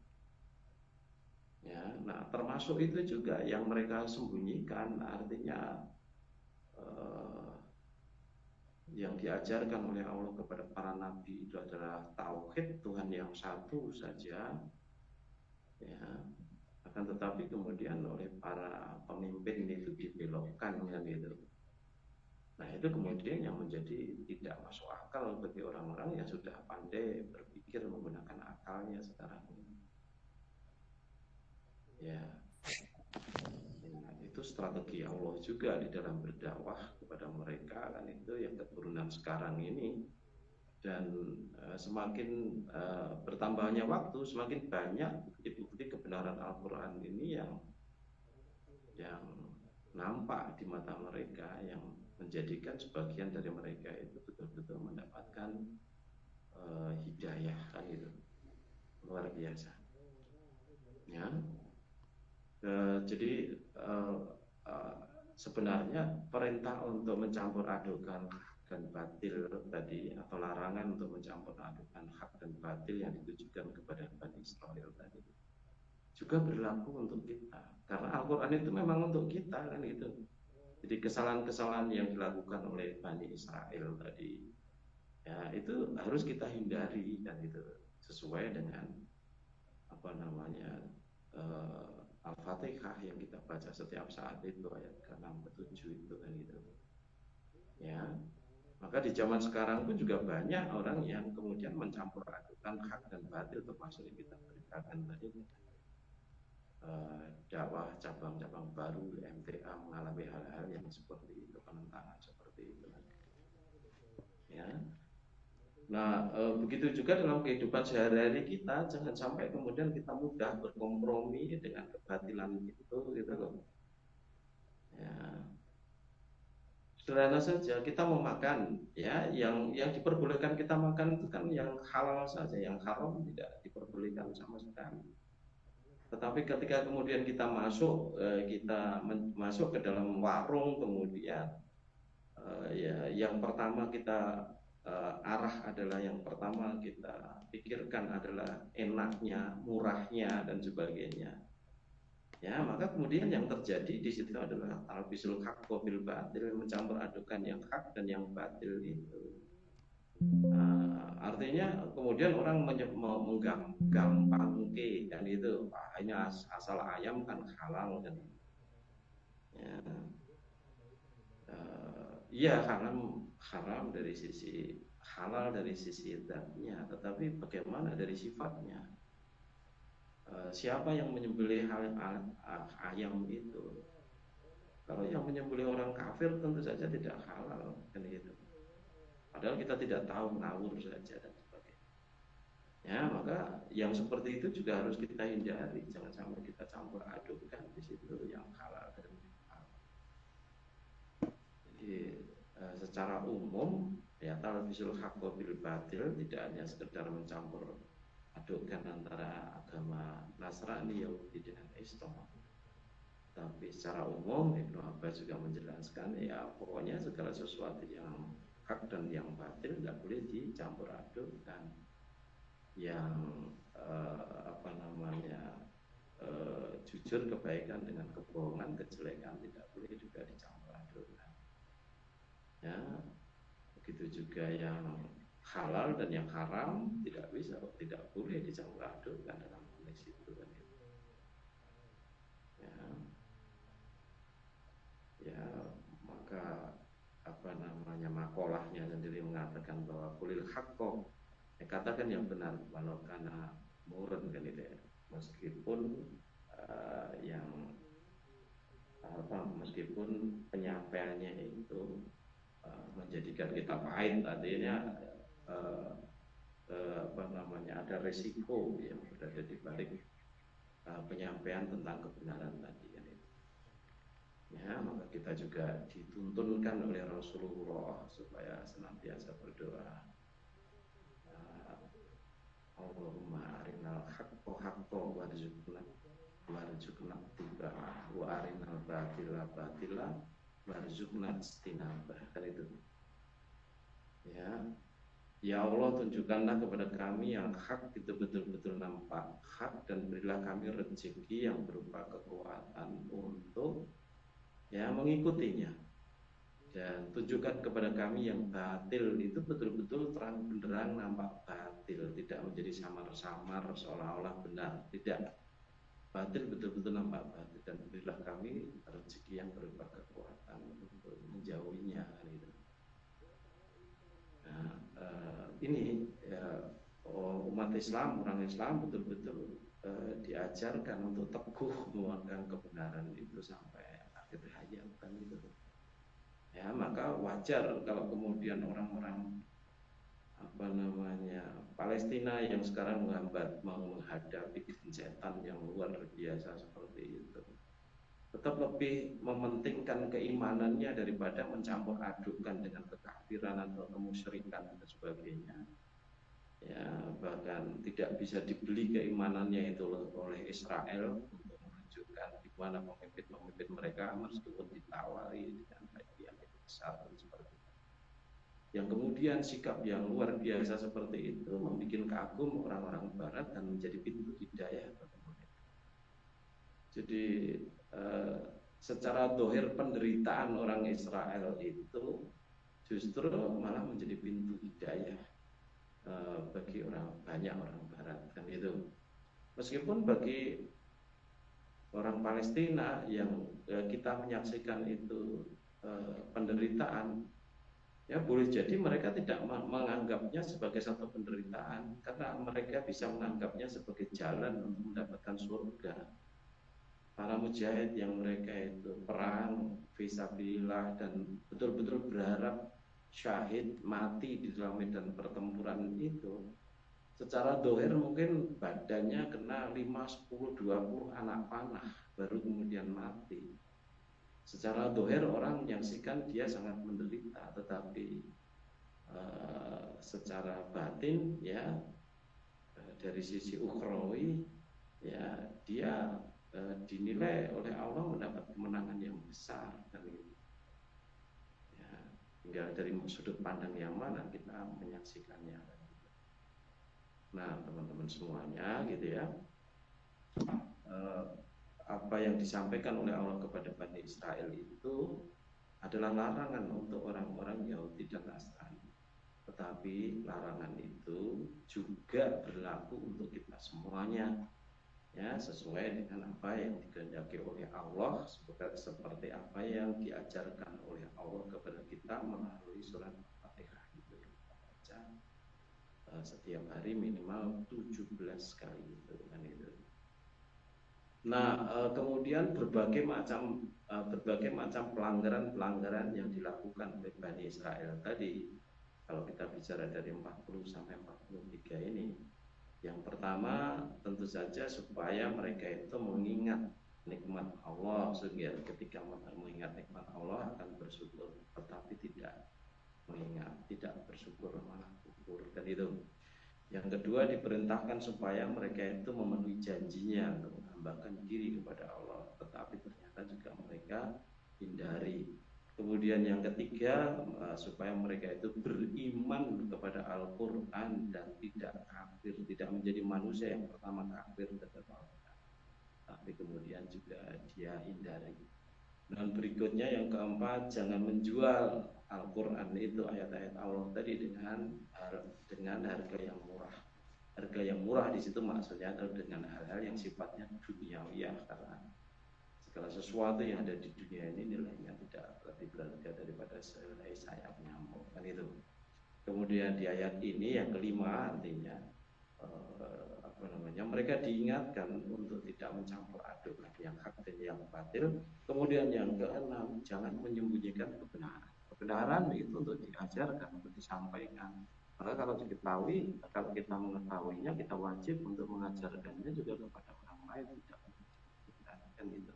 Ya, nah termasuk itu juga yang mereka sembunyikan, artinya yang diajarkan oleh Allah kepada para nabi itu adalah tauhid Tuhan yang satu saja, ya. Akan tetapi kemudian oleh para pemimpin itu dibelokkan kan gitu. Nah itu kemudian yang menjadi tidak masuk akal bagi orang-orang yang sudah pandai berpikir menggunakan akalnya sekarang ini. Ya, itu strategi Allah juga di dalam berdakwah kepada mereka kan itu yang keturunan sekarang ini. Dan semakin bertambahnya waktu, semakin banyak bukti-bukti kebenaran Al-Quran ini yang nampak di mata mereka, yang menjadikan sebagian dari mereka itu betul-betul mendapatkan hidayah kan itu luar biasa. Ya, jadi sebenarnya perintah untuk mencampur adukan dan batil tadi, atau larangan untuk mencampur adukan hak dan batil yang ditujukan kepada Bani Israel tadi juga berlaku untuk kita, karena Al-Quran itu memang untuk kita kan gitu. Jadi kesalahan-kesalahan yang dilakukan oleh Bani Israel tadi, ya itu harus kita hindari dan itu sesuai dengan apa namanya Al-Fatihah yang kita baca setiap saat itu, ayat ke-6 ke-7 itu kan gitu. Ya, maka di zaman sekarang pun juga banyak orang yang kemudian mencampur adukan hak dan batil, termasuk yang kita beritakan tadi. Dakwah cabang-cabang baru MTA mengalami hal-hal yang seperti itu, penentangan seperti itu. Ya. Nah, begitu juga dalam kehidupan sehari-hari kita, jangan sampai kemudian kita mudah berkompromi dengan kebatilan itu, gitu loh. Ya. Sederhana saja, kita mau makan, ya, yang diperbolehkan kita makan itu kan yang halal saja, yang haram tidak diperbolehkan sama sekali. Tetapi ketika kemudian kita masuk masuk ke dalam warung, kemudian ya yang pertama kita arah adalah, yang pertama kita pikirkan adalah enaknya, murahnya dan sebagainya. Ya, maka kemudian yang terjadi di situ adalah talbisul haq bil batil, mencampur adukan yang hak dan yang batil itu. Artinya kemudian orang menggampangkan kan itu, hanya asal ayam kan halal kan. Ya, haram dari sisi halal dari sisi zatnya, tetapi bagaimana dari sifatnya. Siapa yang menyembelih ayam itu? Kalau yang menyembelih orang kafir tentu saja tidak halal, kan gitu. Padahal kita tidak tahu, ngawur saja dan sebagainya. Ya, maka yang seperti itu juga harus kita hindari, jangan sampai kita campur adukkan di situ yang halal dan yang haram. Jadi secara umum ya talbisul haqqo bil batil tidak hanya sekedar mencampur adukkan antara agama Nasrani, Yahudi dengan Islam. Tapi secara umum Ibnu Abbas juga menjelaskan ya pokoknya segala sesuatu yang hak dan yang batil tidak boleh dicampur adukkan. Yang jujur kebaikan dengan kebohongan, kejelekan tidak boleh juga dicampur adukkan. Ya, begitu juga yang halal dan yang haram tidak boleh dicampur adukkan dalam konteks itu kan. Ya, maka makolahnya sendiri mengatakan bahwa kulil haqqo, katakan yang benar walau kana murun kan itu ya. Meskipun penyampaiannya itu menjadikan kita pahit, artinya ada resiko yang berada di balik penyampaian tentang kebenaran tadi kan itu. Ya, maka kita juga dituntunkan oleh Rasulullah supaya senantiasa berdoa, Allahumma arinal haqqo haqqo warzuqna ittiba'ah wa arinal batila batila warzuqna ijtinabah, kan itu. Ya Allah, tunjukkanlah kepada kami yang hak itu betul-betul nampak hak, dan berilah kami rezeki yang berupa kekuatan untuk mengikutinya, dan tunjukkan kepada kami yang batil itu betul-betul terang benderang nampak batil, tidak menjadi samar-samar seolah-olah benar, tidak, batil betul-betul nampak batil, dan berilah kami rezeki yang berupa kekuatan untuk menjauhinya gitu. Nah, ini umat Islam, orang Islam betul-betul diajarkan untuk teguh memegang kebenaran itu sampai akhir hayat kan gitu. Ya, maka wajar kalau kemudian orang-orang Palestina yang sekarang menghadapi setan yang luar biasa seperti itu, tetap lebih mementingkan keimanannya daripada mencampur adukkan dengan kekafiran atau kemusyrikan dan sebagainya. Ya, bahkan tidak bisa dibeli keimanannya itu oleh Israel untuk menunjukkan di mana pemimpin mereka meskipun ditawari dengan hadiah yang besar dan seperti itu. Yang kemudian sikap yang luar biasa seperti itu membuat kagum orang-orang Barat dan menjadi pintu hidayah bagi mereka. Jadi secara dohir penderitaan orang Israel itu justru malah menjadi pintu hidayah bagi banyak orang Barat kan itu. Meskipun bagi orang Palestina yang kita menyaksikan itu penderitaan, ya boleh jadi mereka tidak menganggapnya sebagai satu penderitaan, karena mereka bisa menganggapnya sebagai jalan untuk mendapatkan surga. Para mujahid yang mereka itu perang fisabilillah dan betul-betul berharap syahid mati di dalam medan pertempuran itu, secara dohir mungkin badannya kena 5, 10, 20 anak panah baru kemudian mati. Secara dohir orang menyaksikan dia sangat menderita, tetapi secara batin ya dari sisi ukhrawi ya dia dinilai oleh Allah mendapat kemenangan yang besar kan gitu. Ya, tinggal dari sudut pandang yang mana kita menyaksikannya. Nah, teman-teman semuanya gitu ya, apa yang disampaikan oleh Allah kepada Bani Israel itu adalah larangan untuk orang-orang Yahudi dan Nasrani. Tetapi larangan itu juga berlaku untuk kita semuanya, ya, sesuai dengan apa yang dikehendaki oleh Allah, seperti apa yang diajarkan oleh Allah kepada kita melalui surat Al-Fatihah itu yang kita baca. baca setiap hari minimal 17 kali itu kan itu. Nah, kemudian berbagai macam pelanggaran yang dilakukan oleh Bani Israel tadi, kalau kita bicara dari 40 sampai 43 ini, yang pertama tentu saja supaya mereka itu mengingat nikmat Allah, sehingga ketika mengingat nikmat Allah akan bersyukur, tetapi tidak mengingat, tidak bersyukur malah kufur, dan itu. Yang kedua, diperintahkan supaya mereka itu memenuhi janjinya untuk menghambakan diri kepada Allah, tetapi ternyata juga mereka hindari. Kemudian yang ketiga, supaya mereka itu beriman kepada Al-Quran dan tidak kafir, tidak menjadi manusia yang pertama kafir terhadap Al-Quran, tapi kemudian juga dia hindari. Dan berikutnya yang keempat, jangan menjual Al-Quran itu, ayat-ayat Allah tadi dengan harga yang murah. Harga yang murah di situ maksudnya adalah dengan hal-hal yang sifatnya duniawiyah, karena segala sesuatu yang ada di dunia ini nilainya tidak lebih berharga daripada sehelai sayap nyamuk, kan itu. Kemudian di ayat ini yang kelima artinya mereka diingatkan untuk tidak mencampur adukan yang hak dan yang batil. Kemudian yang keenam, jangan menyembunyikan kebenaran. Kebenaran itu untuk diajarkan, untuk disampaikan. Maka kalau diketahui, kalau kita mengetahuinya, kita wajib untuk mengajarkannya juga kepada orang lain, tidak menyembunyikan itu.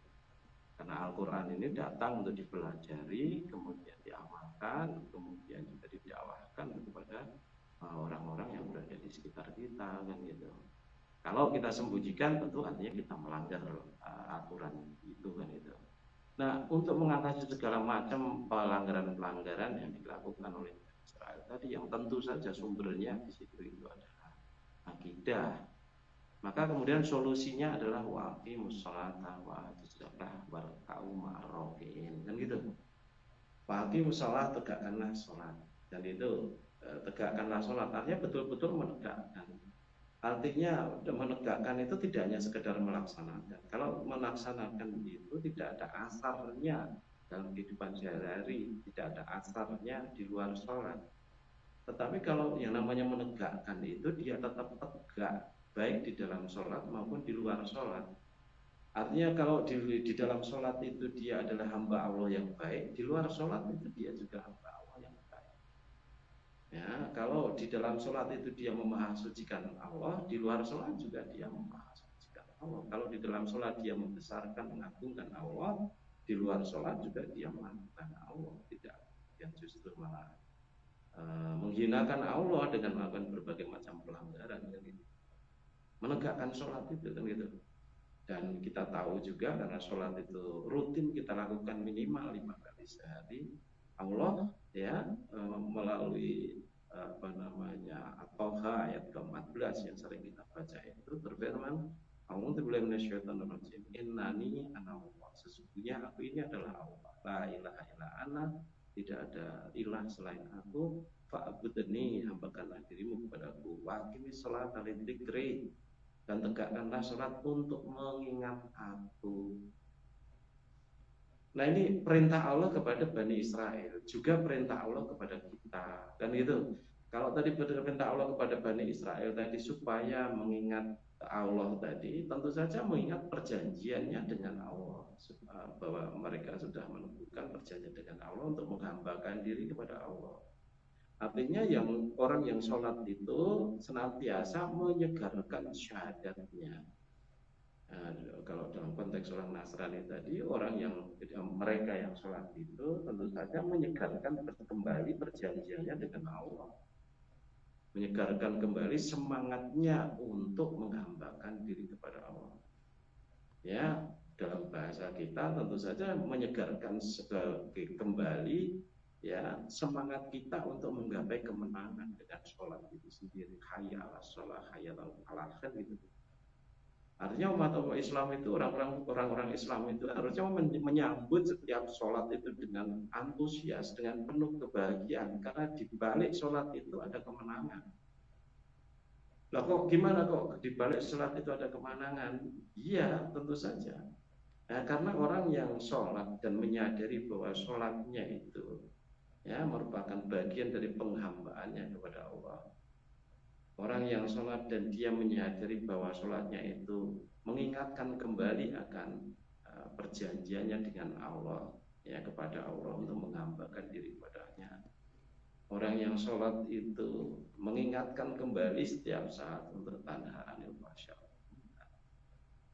Karena Al-Quran ini datang untuk dipelajari, kemudian diamalkan, kemudian juga didakwahkan kepada orang-orang yang berada di sekitar kita, kan gitu. Kalau kita sembunyikan, tentu artinya kita melanggar aturan itu, kan itu. Nah, untuk mengatasi segala macam pelanggaran-pelanggaran yang dilakukan oleh Israel tadi, yang tentu saja sumbernya di situ itu adalah akidah. Maka kemudian solusinya adalah waqimus sholata wa atuz zakah warka'u ma'ar-raki'in, kan gitu. Waqimus sholat, tegakkanlah sholat, dan itu tegakkanlah sholat artinya betul-betul menegakkan. Artinya menegakkan itu tidak hanya sekedar melaksanakan. Kalau melaksanakan itu tidak ada asarnya dalam kehidupan sehari-hari, tidak ada asarnya di luar sholat. Tetapi kalau yang namanya menegakkan itu dia tetap tegak, baik di dalam sholat maupun di luar sholat. Artinya kalau di dalam sholat itu dia adalah hamba Allah yang baik, di luar sholat itu dia juga hamba Allah yang baik. Ya, kalau di dalam sholat itu dia memahasucikan Allah, di luar sholat juga dia memahasucikan Allah. Kalau di dalam sholat dia membesarkan, mengagungkan Allah, di luar sholat juga dia mengagungkan Allah. Tidak, yang justru malah menghinakan Allah dengan melakukan berbagai macam pelanggaran, kan gitu. Menegakkan sholat itu, kan gitu. Dan kita tahu juga karena sholat itu rutin kita lakukan minimal 5 kali sehari. Allah ya melalui At-Taha ayat ke-14 yang sering kita baca itu berfirman, a'udzubillahi minasyaitonir rajim, innani ana Allah, sesungguhnya aku ini adalah Allah, la ilaha illa ana, tidak ada ilah selain aku, fa'budni, hambakanlah dirimu kepadaku, wa aqimis sholata lidzikri, dan tegakkanlah sholat untuk mengingat aku. Nah, ini perintah Allah kepada Bani Israel, juga perintah Allah kepada kita. Dan itu, kalau tadi perintah Allah kepada Bani Israel tadi supaya mengingat Allah tadi, tentu saja mengingat perjanjiannya dengan Allah, bahwa mereka sudah menemukan perjanjian dengan Allah untuk menghambakan diri kepada Allah. Artinya yang orang yang sholat itu senantiasa menyegarkan syahadatnya. Nah, kalau dalam konteks orang Nasrani tadi, orang yang mereka yang sholat itu tentu saja menyegarkan kembali perjanjiannya dengan Allah, menyegarkan kembali semangatnya untuk menghambakan diri kepada Allah. Ya, dalam bahasa kita tentu saja menyegarkan kembali ya semangat kita untuk menggapai kemenangan dengan sholat itu sendiri. Hayya 'alas sholah, hayya 'alal falah, kan gitu. Artinya umat Islam itu, orang-orang Islam itu harusnya menyambut setiap sholat itu dengan antusias, dengan penuh kebahagiaan, karena di balik sholat itu ada kemenangan. Lah kok gimana kok di balik sholat itu ada kemenangan? Iya, tentu saja. Nah, karena orang yang sholat dan menyadari bahwa sholatnya itu ya, merupakan bagian dari penghambaannya kepada Allah. Orang yang sholat dan dia menyadari bahwa sholatnya itu mengingatkan kembali akan perjanjiannya dengan Allah, ya, kepada Allah untuk menghambakan diri kepadanya. Orang yang sholat itu mengingatkan kembali setiap saat untuk tanha anil fasya.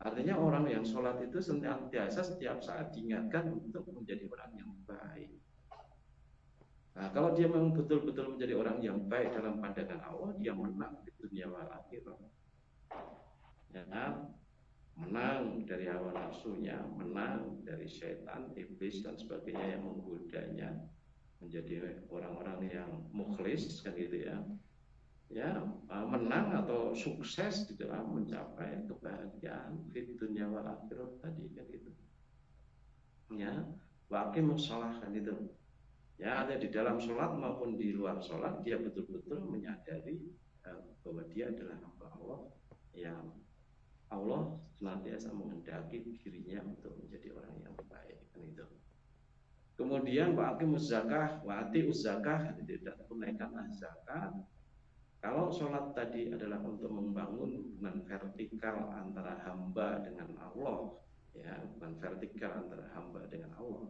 Artinya orang yang sholat itu senantiasa setiap saat diingatkan untuk menjadi orang yang baik. Nah, kalau dia memang betul-betul menjadi orang yang baik dalam pandangan Allah, dia menang di dunia wal akhirah. Ya, menang dari hawa nafsunya, menang dari setan, iblis dan sebagainya yang menggodanya, menjadi orang-orang yang mukhlis, kan gitu ya. Ya, menang atau sukses di dalam mencapai kebahagiaan di dunia wal akhirah tadi, kan gitu. Ya, wa aqimus shalah, kan itu. Ya, ada di dalam sholat maupun di luar sholat, dia betul-betul menyadari bahwa dia adalah hamba Allah yang Allah senantiasa menghendaki dirinya untuk menjadi orang yang baik, kan itu. Kemudian wa aqimus zakah wa atiuz zakah, tidak tunaikanlah zakat. Kalau sholat tadi adalah untuk membangun hubungan vertikal antara hamba dengan Allah, ya, hubungan vertikal antara hamba dengan Allah.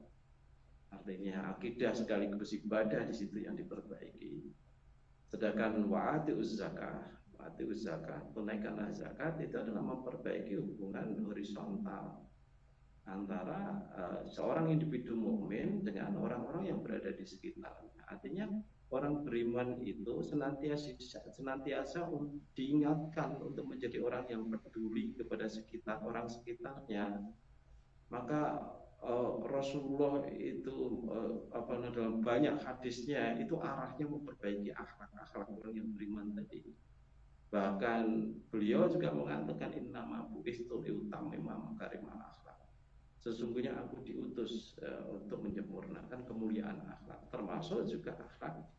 Artinya akidah sekaligus ibadah di situ yang diperbaiki. Sedangkan wa'atiuz zakah, tunaikanlah zakat, itu adalah memperbaiki hubungan horizontal antara seorang individu mukmin dengan orang-orang yang berada di sekitarnya. Artinya orang beriman itu senantiasa diingatkan untuk menjadi orang yang peduli kepada orang sekitarnya. Maka Rasulullah itu dalam banyak hadisnya itu arahnya memperbaiki akhlak orang yang beriman tadi. Bahkan beliau juga mengatakan innama bu'istu liutammima makarimal akhlak. Sesungguhnya aku diutus untuk menyempurnakan kemuliaan akhlak, termasuk juga akhlak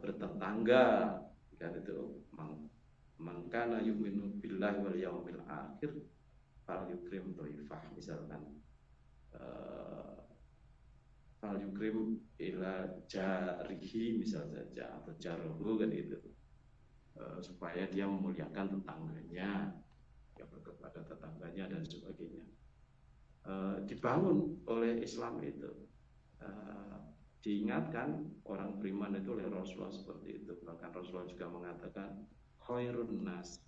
bertetangga. Kan itu mangkana yu'minu billahi wal yaumil akhir fal yukrim dhaifah, misalkan fal yukrim ila jarihi misal saja, atau jarohu, kan itu, supaya dia memuliakan tetangganya, ya, kepada tetangganya dan sebagainya. Dibangun oleh Islam itu, diingatkan orang beriman itu oleh Rasulullah seperti itu. Bahkan Rasulullah juga mengatakan khairun nas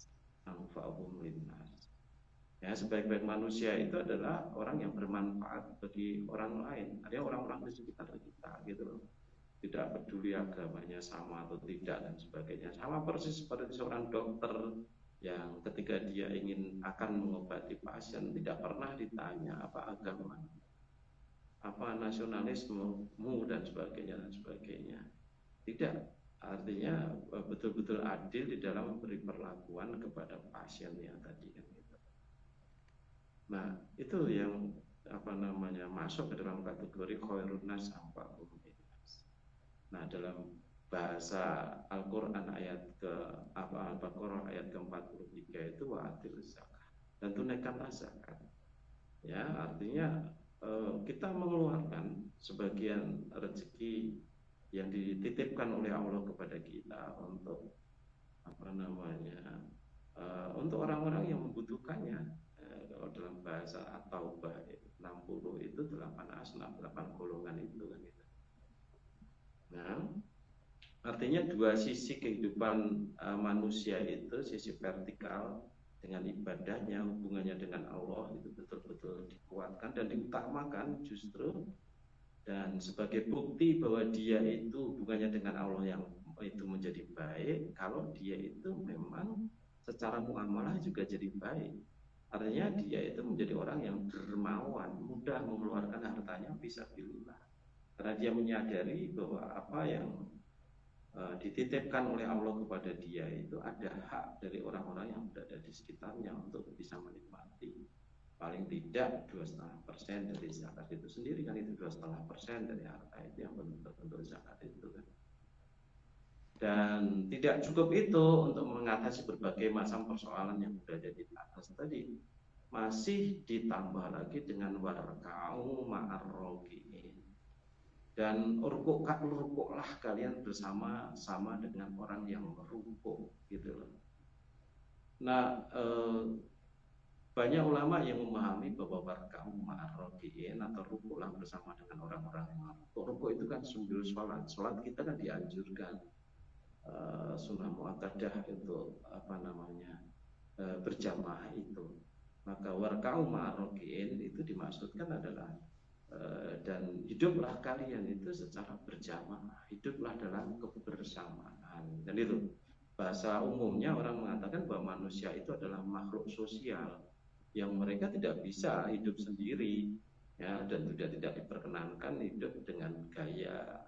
anfa'uhum linnas. Ya, sebaik-baik manusia itu adalah orang yang bermanfaat bagi orang lain. Ada orang-orang di sekitar kita, gitu loh. Tidak peduli agamanya sama atau tidak dan sebagainya. Sama persis seperti seorang dokter yang ketika dia akan mengobati pasien tidak pernah ditanya apa agama, apa nasionalismemu dan sebagainya. Tidak. Artinya betul-betul adil di dalam memberi perlakuan kepada pasiennya tadi, kan. Nah, itu yang masuk ke dalam kategori khairun nas anfa'uhum linnas. Nah, dalam bahasa Al-Qur'an ayat Al-Baqarah ayat ke-43 itu wa'atiuz zakah, dan tunaikanlah zakat. Ya, artinya kita mengeluarkan sebagian rezeki yang dititipkan oleh Allah kepada kita untuk untuk orang-orang yang membutuhkannya. Kalau dalam bahasa At-Taubah 60 itu 8 asnaf, 8 golongan itu, kan gitu. Nah, artinya dua sisi kehidupan manusia itu, sisi vertikal dengan ibadahnya, hubungannya dengan Allah itu betul-betul dikuatkan dan diutamakan justru, dan sebagai bukti bahwa dia itu hubungannya dengan Allah yang itu menjadi baik kalau dia itu memang secara muamalah juga jadi baik. Artinya dia itu menjadi orang yang dermawan, mudah mengeluarkan hartanya fisabilillah. Karena dia menyadari bahwa apa yang dititipkan oleh Allah kepada dia itu ada hak dari orang-orang yang berada di sekitarnya untuk bisa menikmati. Paling tidak 2,5% dari zakat itu sendiri, kan itu 2,5% dari harta itu yang bentuk zakat itu, kan. Dan tidak cukup itu untuk mengatasi berbagai macam persoalan yang berada di atas tadi, masih ditambah lagi dengan warka'u ma'ar-raki'in. Dan rukuklah kalian bersama-sama dengan orang yang merukuk gitu loh. Nah, banyak ulama yang memahami bahwa warka'u ma'ar-raki'in atau rukuklah bersama dengan orang-orang yang merukuk. Rukuk itu kan sumber sholat. Sholat kita kan dianjurkan sunnah muakkadah untuk berjamaah itu. Maka warka'u ma'ar-raki'in itu dimaksudkan adalah dan hiduplah kalian itu secara berjamaah, hiduplah dalam kebersamaan. Dan itu bahasa umumnya orang mengatakan bahwa manusia itu adalah makhluk sosial yang mereka tidak bisa hidup sendiri, ya, dan tidak diperkenankan hidup dengan gaya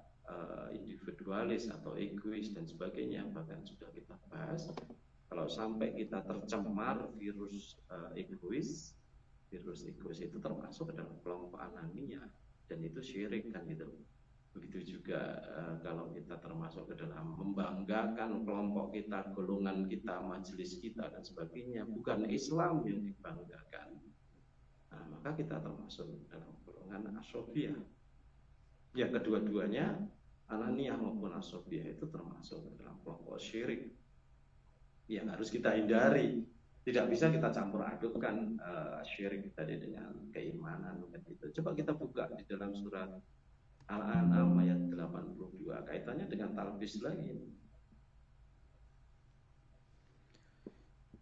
individualis atau egois dan sebagainya. Bahkan sudah kita bahas, kalau sampai kita tercemar virus egois itu termasuk dalam kelompok anania, dan itu syirik kan gitu. Begitu juga kalau kita termasuk ke dalam membanggakan kelompok kita, golongan kita, majelis kita dan sebagainya, bukan Islam yang dibanggakan, nah, maka kita termasuk dalam golongan asobiyah. Ya, kedua-duanya ananiah maupun asobiyah itu termasuk dalam kelompok syirik yang harus kita hindari. Tidak bisa kita campur adukkan syirik tadi dengan keimanan gitu. Coba kita buka di dalam surat Al-An'am ayat 82, kaitannya dengan talbis lagi.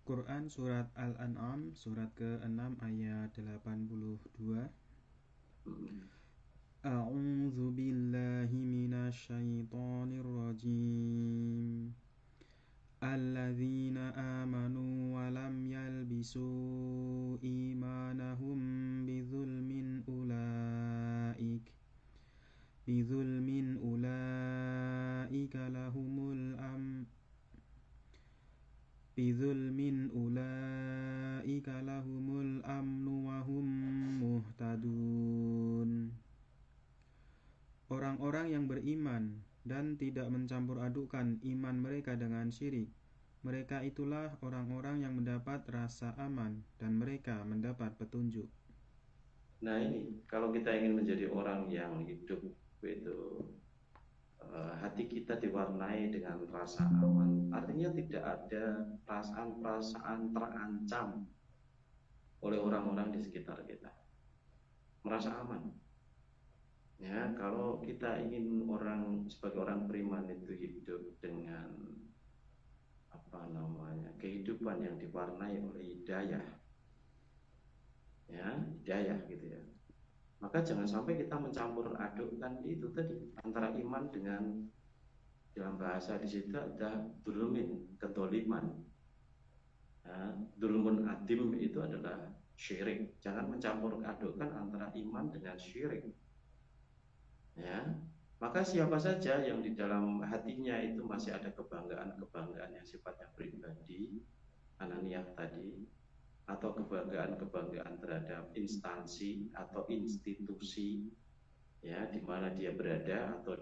Quran surat Al-An'am surat ke-6 ayat 82. A'udzu billahi minasy syaithanir rajim. Alladzina amanu wa lam yalbisu imanahum bidzulmin ulaika lahumul amnu wa hum muhtadun. Orang-orang yang beriman dan tidak mencampur adukkan iman mereka dengan syirik, mereka itulah orang-orang yang mendapat rasa aman dan mereka mendapat petunjuk. Nah ini, kalau kita ingin menjadi orang yang hidup itu hati kita diwarnai dengan rasa aman, artinya tidak ada perasaan-perasaan terancam oleh orang-orang di sekitar kita, merasa aman. Ya, kalau kita ingin sebagai orang beriman itu hidup dengan kehidupan yang diwarnai oleh hidayah, ya, hidayah gitu ya, maka jangan sampai kita mencampur adukkan itu tadi antara iman dengan, dalam bahasa di situ ada dzulmin, kedoliman. Ya, dzulmun adim itu adalah syirik. Jangan mencampur adukkan antara iman dengan syirik. Ya, maka siapa saja yang di dalam hatinya itu masih ada kebanggaan yang sifatnya pribadi, ananiah tadi, atau kebanggaan terhadap instansi atau institusi, ya, di mana dia berada atau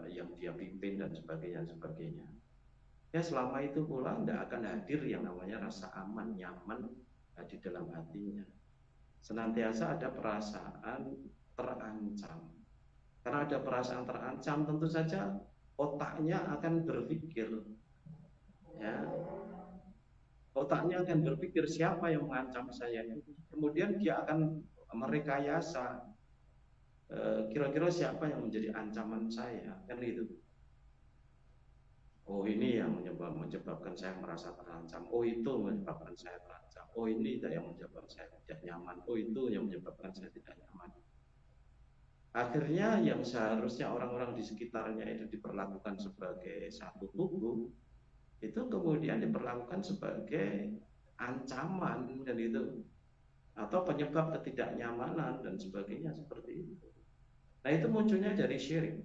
yang dia pimpin dan sebagainya. Ya, selama itu pula tidak akan hadir yang namanya rasa aman, nyaman di dalam hatinya. Senantiasa ada perasaan terancam. Karena ada perasaan terancam, tentu saja otaknya akan berpikir, ya, otaknya akan berpikir siapa yang mengancam saya. Kemudian dia akan merekayasa kira-kira siapa yang menjadi ancaman saya, kan gitu. Oh, ini yang menyebabkan saya merasa terancam. Oh, itu menyebabkan saya terancam. Oh, ini yang menyebabkan saya tidak nyaman. Oh, itu yang menyebabkan saya tidak nyaman. Akhirnya yang seharusnya orang-orang di sekitarnya itu diperlakukan sebagai satu tubuh, itu kemudian diperlakukan sebagai ancaman dan itu, atau penyebab ketidaknyamanan dan sebagainya seperti itu. Nah, itu munculnya dari syirik.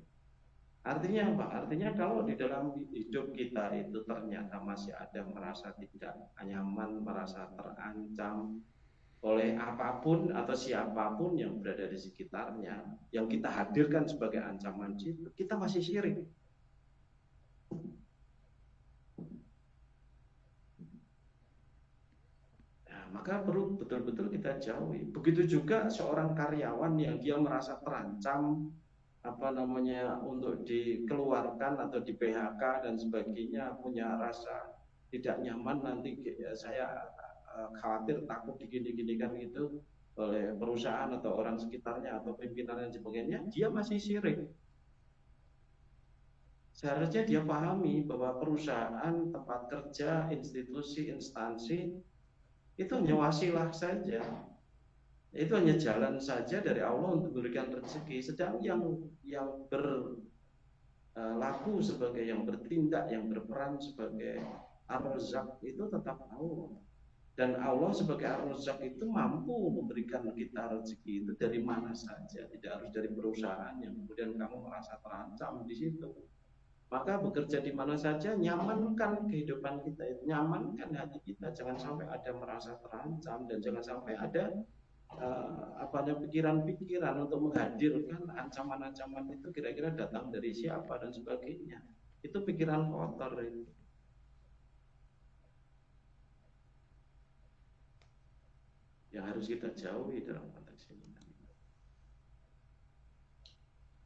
Artinya apa? Artinya kalau di dalam hidup kita itu ternyata masih ada merasa tidak nyaman, merasa terancam oleh apapun atau siapapun yang berada di sekitarnya, yang kita hadirkan sebagai ancaman itu, kita masih syirik. Nah, maka perlu betul-betul kita jauhi. Begitu juga seorang karyawan yang dia merasa terancam untuk dikeluarkan atau di PHK dan sebagainya, punya rasa tidak nyaman, nanti saya khawatir, takut digini-ginikan gitu oleh perusahaan atau orang sekitarnya atau pimpinan dan sebagainya, dia masih syirik. Seharusnya dia pahami bahwa perusahaan, tempat kerja, institusi, instansi itu hanya wasilah saja. Itu hanya jalan saja dari Allah untuk memberikan rezeki. Sedang yang berlaku sebagai, yang bertindak, yang berperan sebagai Ar-Razzaq itu tetap Allah. Dan Allah sebagai Ar-Razzaq itu mampu memberikan kita rezeki itu dari mana saja, tidak harus dari perusahaan yang kemudian kamu merasa terancam di situ. Maka bekerja di mana saja, nyamankan kehidupan kita itu, nyamankan hati kita, jangan sampai ada merasa terancam, dan jangan sampai ada pikiran-pikiran untuk menghadirkan ancaman-ancaman itu kira-kira datang dari siapa dan sebagainya. Itu pikiran kotor itu. Yang harus kita jauhi dalam konteks ini.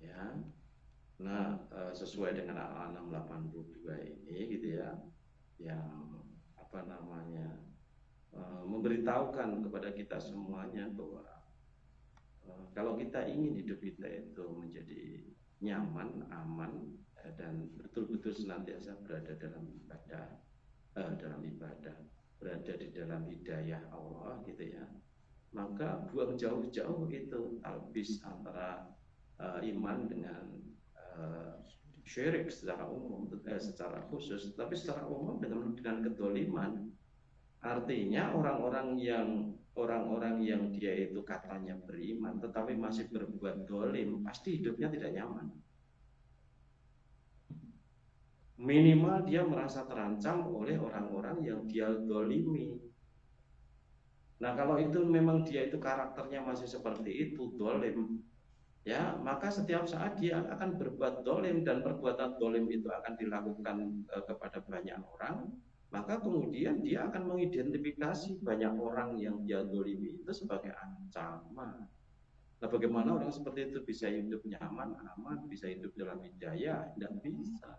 Ya. Nah, sesuai dengan Al-An'am 82 ini gitu ya, yang memberitahukan kepada kita semuanya bahwa kalau kita ingin hidup kita itu menjadi nyaman, aman, dan betul-betul senantiasa berada dalam ibadah, berada di dalam hidayah Allah gitu ya, maka buang jauh-jauh itu talbis antara iman dengan syirik secara umum, secara khusus, tapi secara umum dengan kedoliman. Artinya orang-orang yang dia itu katanya beriman tetapi masih berbuat dolim, pasti hidupnya tidak nyaman. Minimal dia merasa terancam oleh orang-orang yang dia dolimi. Nah, kalau itu memang dia itu karakternya masih seperti itu, dolim, ya, maka setiap saat dia akan berbuat dolim, dan perbuatan dolim itu akan dilakukan kepada banyak orang. Maka kemudian dia akan mengidentifikasi banyak orang yang dia dolimi itu sebagai ancaman. Nah, bagaimana orang seperti itu bisa hidup nyaman, aman, bisa hidup dalam hidayah? Tidak bisa.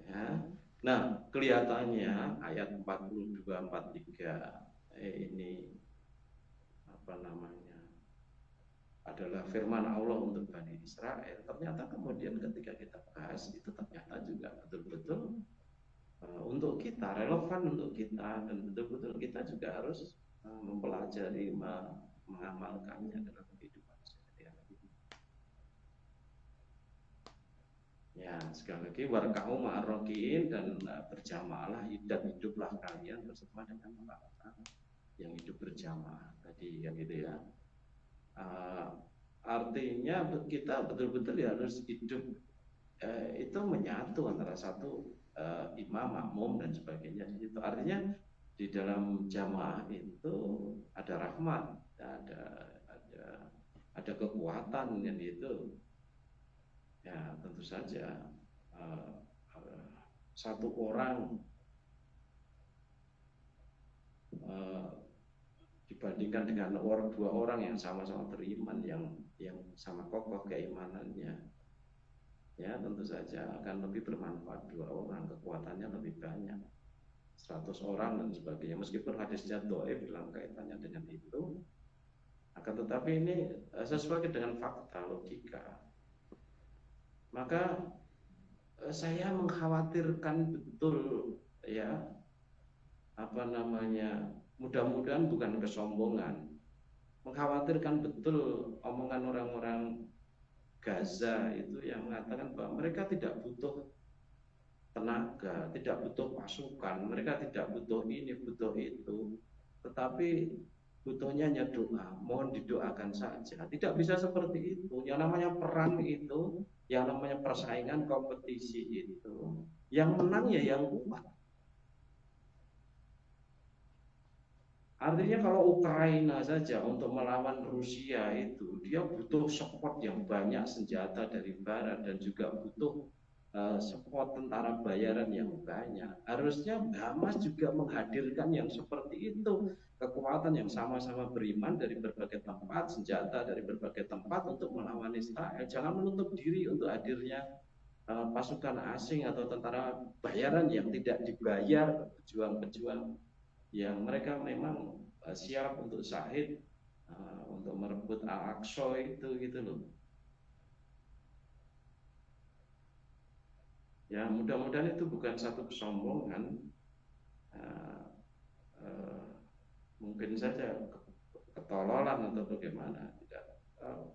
Ya. Nah, kelihatannya ayat 42-43 ini adalah firman Allah untuk Bani Israel. Ternyata kemudian ketika kita bahas itu ternyata juga betul-betul untuk kita, relevan untuk kita, dan betul-betul kita juga harus mempelajari, mengamalkannya dalam kehidupan sehari-hari. Ya, sekali lagi, warka'u ma'arrokiin, dan berjamaahlah, dan hiduplah kalian bersama dengan orang-orang yang hidup berjamaah tadi, ya gitu ya. Artinya kita betul-betul harus hidup itu menyatu antara satu imam, makmum, dan sebagainya. Itu artinya di dalam jamaah itu ada rahmat, ada kekuatan yang itu. Ya, tentu saja satu orang dibandingkan dengan dua orang yang sama-sama beriman, yang sama kokoh keimanannya, ya tentu saja akan lebih bermanfaat dua orang, kekuatannya lebih banyak, 100 orang dan sebagainya. Meskipun hadisnya dhaif dalam kaitannya dengan itu, akan tetapi ini sesuai dengan fakta, logika. Maka saya mengkhawatirkan betul, ya, mudah-mudahan bukan kesombongan, mengkhawatirkan betul omongan orang-orang Gaza itu yang mengatakan bahwa mereka tidak butuh tenaga, tidak butuh pasukan, mereka tidak butuh ini, butuh itu, tetapi butuhnya hanya doa, mohon didoakan saja. Tidak bisa seperti itu. Yang namanya perang itu, yang namanya persaingan, kompetisi itu, yang menang ya yang kuat. Artinya kalau Ukraina saja untuk melawan Rusia itu, dia butuh support yang banyak, senjata dari barat, dan juga butuh support tentara bayaran yang banyak. Harusnya Hamas juga menghadirkan yang seperti itu, kekuatan yang sama-sama beriman dari berbagai tempat, senjata dari berbagai tempat untuk melawan Israel. Jangan menutup diri untuk hadirnya pasukan asing atau tentara bayaran yang tidak dibayar, pejuang-pejuang yang mereka memang siap untuk syahid, untuk merebut Al-Aqsa itu gitu loh. Ya, mudah-mudahan itu bukan satu kesombongan. Mungkin saja ketololan atau bagaimana, tidak tahu.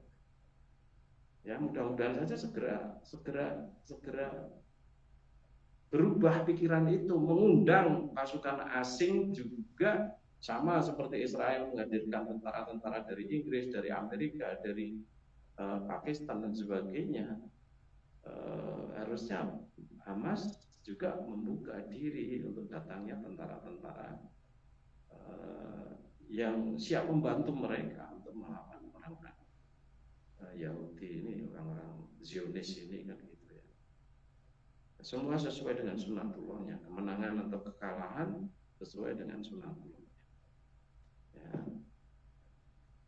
Ya, mudah-mudahan saja segera berubah pikiran itu, mengundang pasukan asing juga, sama seperti Israel menghadirkan tentara-tentara dari Inggris, dari Amerika, dari Pakistan dan sebagainya. Harusnya Hamas juga membuka diri untuk datangnya tentara-tentara yang siap membantu mereka untuk melawan orang-orang Yahudi ini, orang-orang Zionis ini kan gitu ya. Semua sesuai dengan sunatullahnya, kemenangan atau kekalahan sesuai dengan sunatullah. Ya.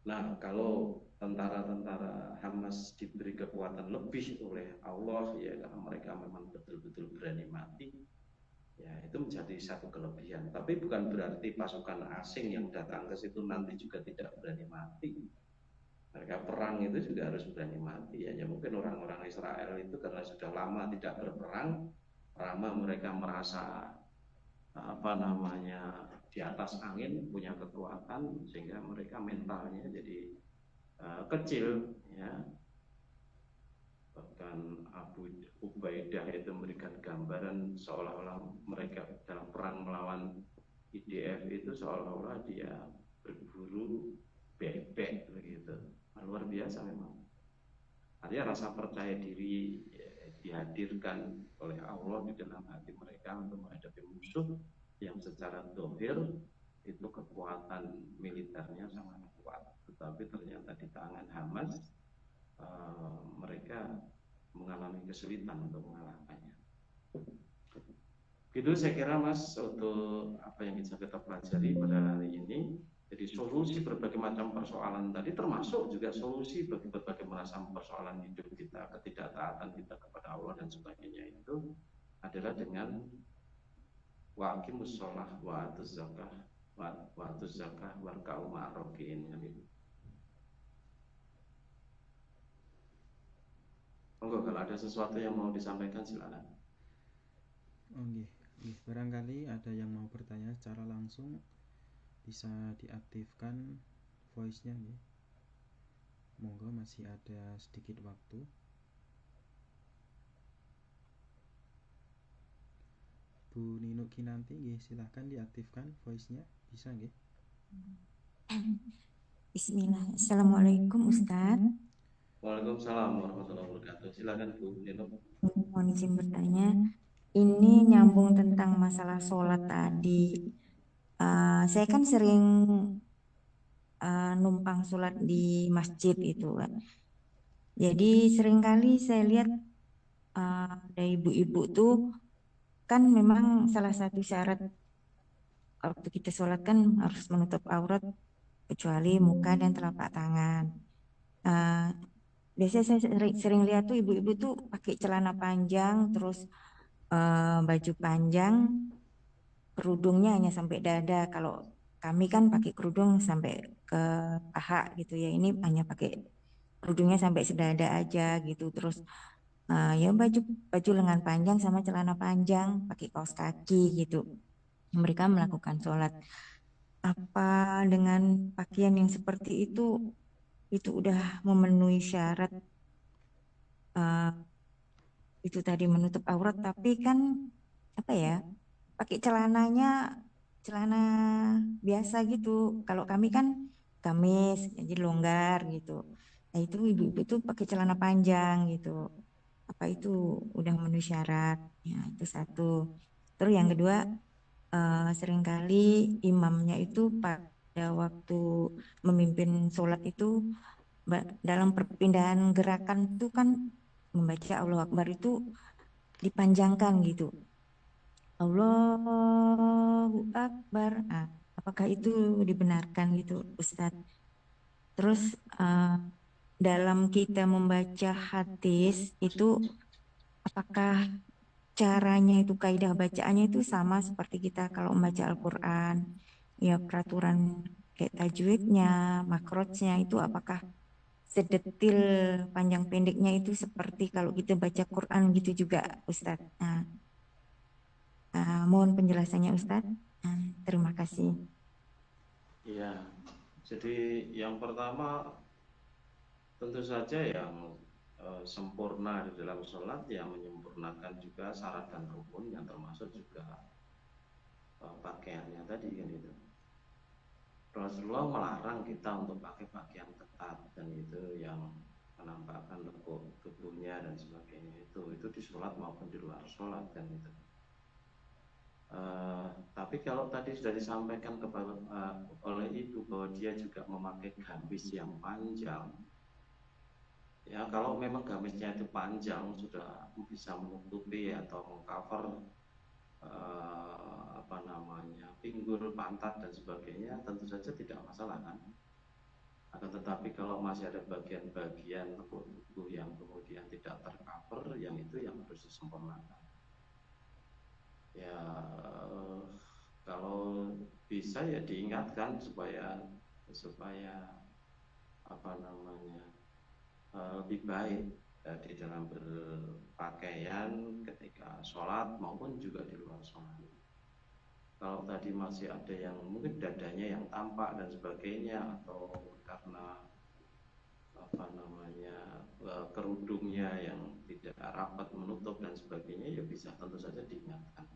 Nah, kalau tentara-tentara Hamas diberi kekuatan lebih oleh Allah, ya karena mereka memang betul-betul berani mati, ya itu menjadi satu kelebihan. Tapi bukan berarti pasukan asing yang datang ke situ nanti juga tidak berani mati. Mereka perang itu juga harus berani mati. Ya mungkin orang-orang Israel itu karena sudah lama tidak berperang, lama mereka merasa di atas angin, punya kekuatan, sehingga mereka mentalnya jadi kecil, ya. Bahkan Abu Ubaidah itu memberikan gambaran seolah-olah mereka dalam perang melawan IDF itu seolah-olah dia berburu bebek begitu. Luar biasa memang. Artinya rasa percaya diri dihadirkan oleh Allah di dalam hati mereka untuk menghadapi musuh yang secara dohir itu kekuatan militernya sangat kuat, tetapi ternyata di tangan Hamas mereka mengalami kesulitan untuk mengalahkannya. Gitu saya kira Mas untuk apa yang bisa kita pelajari pada hari ini. Jadi solusi berbagai macam persoalan tadi termasuk juga solusi bagi berbagai macam persoalan hidup kita, ketidaktaatan kita kepada Allah dan sebagainya itu adalah dengan wa aqimus shalah wa atuz zakah warka'u ma'ar-raki'in. Monggo kalau ada sesuatu yang mau disampaikan silakan. Oke, barangkali ada yang mau bertanya secara langsung bisa diaktifkan voice-nya ya. Monggo masih ada sedikit waktu. Bu Nino Kinanti nggih, silahkan diaktifkan voice-nya, bisa nggih? Bismillah. Assalamualaikum Ustadz. Waalaikumsalam warahmatullahi wabarakatuh. Silakan Bu Nino. Mohon izin bertanya. Ini nyambung tentang masalah sholat tadi. Saya kan sering numpang sholat di masjid itu kan. Jadi seringkali saya lihat ada ibu-ibu tuh kan memang salah satu syarat waktu kita sholat kan harus menutup aurat kecuali muka dan telapak tangan. Biasanya saya sering lihat tuh ibu-ibu tuh pakai celana panjang, terus baju panjang, kerudungnya hanya sampai dada. Kalau kami kan pakai kerudung sampai ke paha gitu ya. Ini hanya pakai kerudungnya sampai sedada aja gitu. Terus ya baju lengan panjang sama celana panjang, pakai kaos kaki gitu. Mereka melakukan sholat. Apa dengan pakaian yang seperti itu udah memenuhi syarat itu tadi menutup aurat, tapi kan apa ya, pakai celana biasa gitu. Kalau kami kan gamis jadi longgar gitu. Nah itu ibu-ibu tuh pakai celana panjang gitu. Apa itu udah memenuhi syarat? Ya itu satu. Terus yang kedua, seringkali imamnya itu pada waktu memimpin sholat itu dalam perpindahan gerakan itu kan membaca Allahu Akbar itu dipanjangkan gitu. Allahu Akbar. Apakah itu dibenarkan gitu, Ustadz? Terus dalam kita membaca hadis itu, apakah caranya itu, kaidah bacaannya itu sama seperti kita kalau membaca Al-Quran? Ya, peraturan kayak tajwidnya, makrotnya itu apakah sedetil panjang pendeknya itu seperti kalau kita baca Quran gitu juga, Ustadz? Mohon penjelasannya, Ustadz. Terima kasih. Iya, jadi yang pertama tentu saja yang sempurna di dalam sholat yang menyempurnakan juga syarat dan rukun yang termasuk juga pakaiannya tadi kan itu. Rasulullah melarang kita untuk pakai pakaian ketat dan itu yang menampakkan lekuk tubuhnya dan sebagainya itu di sholat maupun di luar sholat kan itu. Tapi kalau tadi sudah disampaikan kepada oleh ibu bahwa dia juga memakai gamis yang panjang, ya kalau memang gamisnya itu panjang sudah bisa menutupi atau mengcover pinggul, pantat dan sebagainya, tentu saja tidak masalah kan. Akan tetapi kalau masih ada bagian-bagian tubuh yang kemudian tidak tercover, yang itu yang harus disempurnakan. Ya kalau bisa ya diingatkan supaya lebih baik di dalam berpakaian ketika sholat maupun juga di luar sholat. Kalau tadi masih ada yang mungkin dadanya yang tampak dan sebagainya, atau karena kerudungnya yang tidak rapat menutup dan sebagainya, ya bisa tentu saja diingatkan.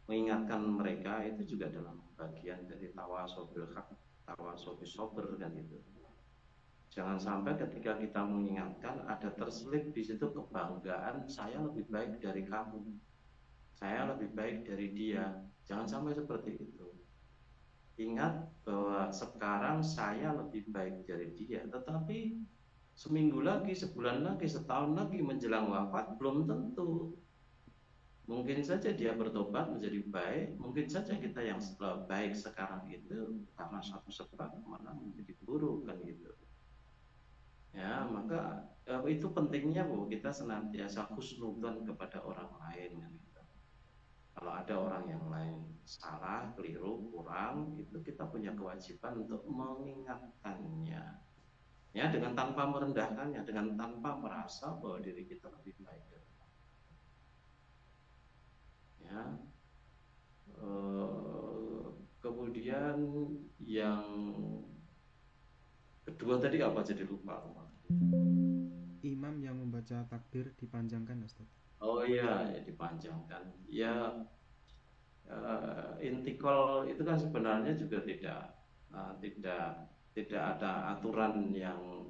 Mengingatkan mereka itu juga dalam bagian dari tawasobil haq, tawasobil sober kan itu. Jangan sampai ketika kita mengingatkan ada terselip di situ kebanggaan, saya lebih baik dari kamu, saya lebih baik dari dia. Jangan sampai seperti itu. Ingat bahwa sekarang saya lebih baik dari dia, tetapi seminggu lagi, sebulan lagi, setahun lagi menjelang wafat belum tentu. Mungkin saja dia bertobat menjadi baik, mungkin saja kita yang baik sekarang itu karena satu sebab malah menjadi buruk kan gitu. Ya, maka itu pentingnya Bu, kita senantiasa husnudzon kepada orang lain kan gitu. Kalau ada orang yang lain salah, keliru, kurang, itu kita punya kewajiban untuk mengingatkannya. Ya, dengan tanpa merendahkannya, dengan tanpa merasa bahwa diri kita lebih baik. Ya. Kemudian yang kedua tadi apa, jadi lupa. Imam yang membaca takbir dipanjangkan, Ustaz. Oh iya, ya dipanjangkan. Ya, intikal itu kan sebenarnya juga tidak ada aturan yang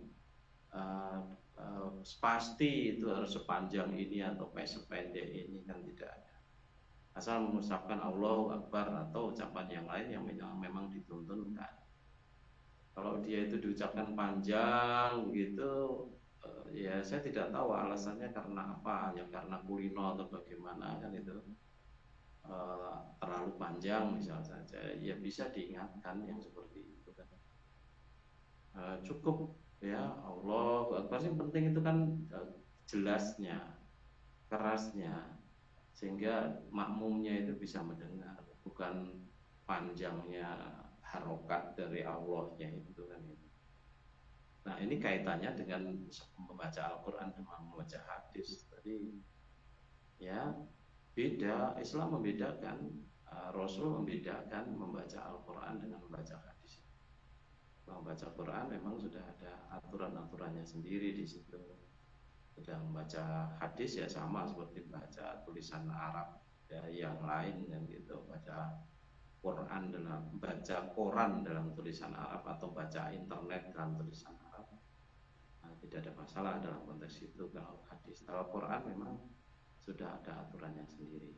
pasti itu harus sepanjang ini atau sependek ini, kan tidak ada. Asal mengucapkan Allahu Akbar atau ucapan yang lain yang memang dituntunkan. Kalau dia itu diucapkan panjang gitu, ya saya tidak tahu alasannya karena apa, hanya karena kulino atau bagaimana kan itu. Terlalu panjang misal saja, ya bisa diingatkan yang seperti itu kan. Cukup ya Allahu Akbar, yang penting itu kan jelasnya, kerasnya, sehingga makmumnya itu bisa mendengar, bukan panjangnya harokat dari Allahnya itu kan. Nah ini kaitannya dengan membaca Al-Quran dan membaca hadis tadi. Ya beda, Islam membedakan, Rasul membedakan membaca Al-Quran dengan membaca hadis. Membaca Quran memang sudah ada aturan-aturannya sendiri di situ. Sedang membaca hadis ya sama seperti baca tulisan Arab ya, yang lain dan gitu. Baca koran dalam tulisan Arab atau baca internet dalam tulisan Arab, nah, tidak ada masalah dalam konteks itu. Kalau hadis, kalau Quran memang sudah ada aturannya sendiri.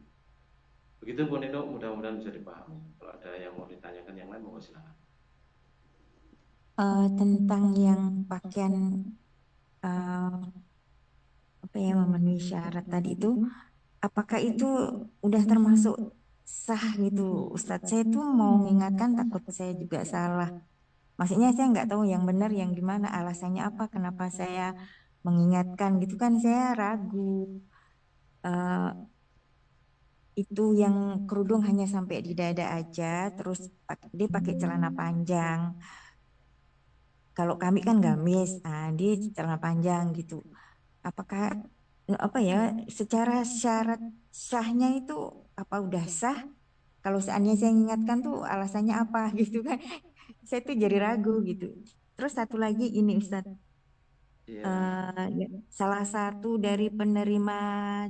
Begitu Bu Nino, mudah-mudahan bisa dipahami. Kalau ada yang mau ditanyakan yang lain, mau silakan. Tentang yang pakaian memenuhi syarat tadi itu, apakah itu udah termasuk sah gitu Ustadz? Saya tuh mau mengingatkan takut saya juga salah. Maksudnya saya nggak tahu yang benar yang gimana, alasannya apa, kenapa saya mengingatkan gitu kan, saya ragu. Eh, itu yang kerudung hanya sampai di dada aja, terus dia pakai celana panjang. Kalau kami kan gamis, dia celana panjang gitu. Apakah apa ya, secara syarat sahnya itu apa udah sah? Kalau seandainya saya ingatkan tuh alasannya apa gitu kan? Saya tuh jadi ragu gitu. Terus satu lagi ini Ustadz, Iya, ya, salah satu dari penerima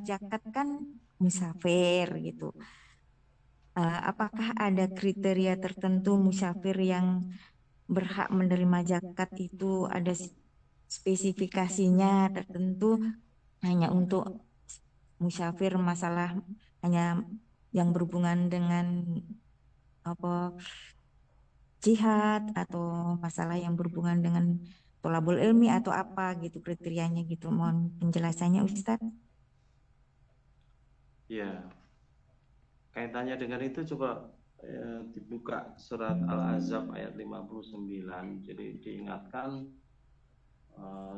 zakat kan musafir gitu. Apakah ada kriteria tertentu musafir yang berhak menerima zakat itu ada spesifikasinya tertentu hanya untuk musafir masalah hanya yang berhubungan dengan apa jihad atau masalah yang berhubungan dengan tolabul ilmi atau apa gitu kriterianya gitu. Mohon penjelasannya Ustadz. iya. Kaitannya dengan itu coba dibuka surat Al-Ahzab ayat 59. Jadi diingatkan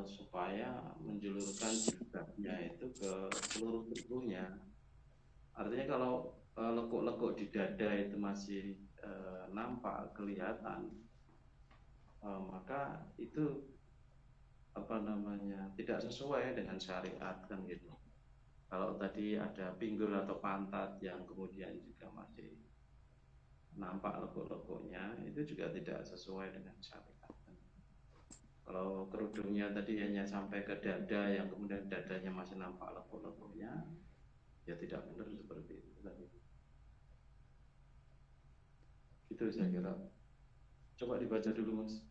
supaya menjulurkan jilbabnya itu ke seluruh tubuhnya. Artinya kalau lekuk-lekuk di dada itu masih nampak kelihatan, maka itu apa namanya tidak sesuai dengan syariat kan gitu. Kalau tadi ada pinggul atau pantat yang kemudian juga masih nampak lekuk-lekuknya, itu juga tidak sesuai dengan syariat. Kalau kerudungnya tadi hanya sampai ke dada yang kemudian dadanya masih nampak lekuk-lekuknya, ya tidak benar seperti itu tadi. Itu saya kira. Coba dibaca dulu Mas.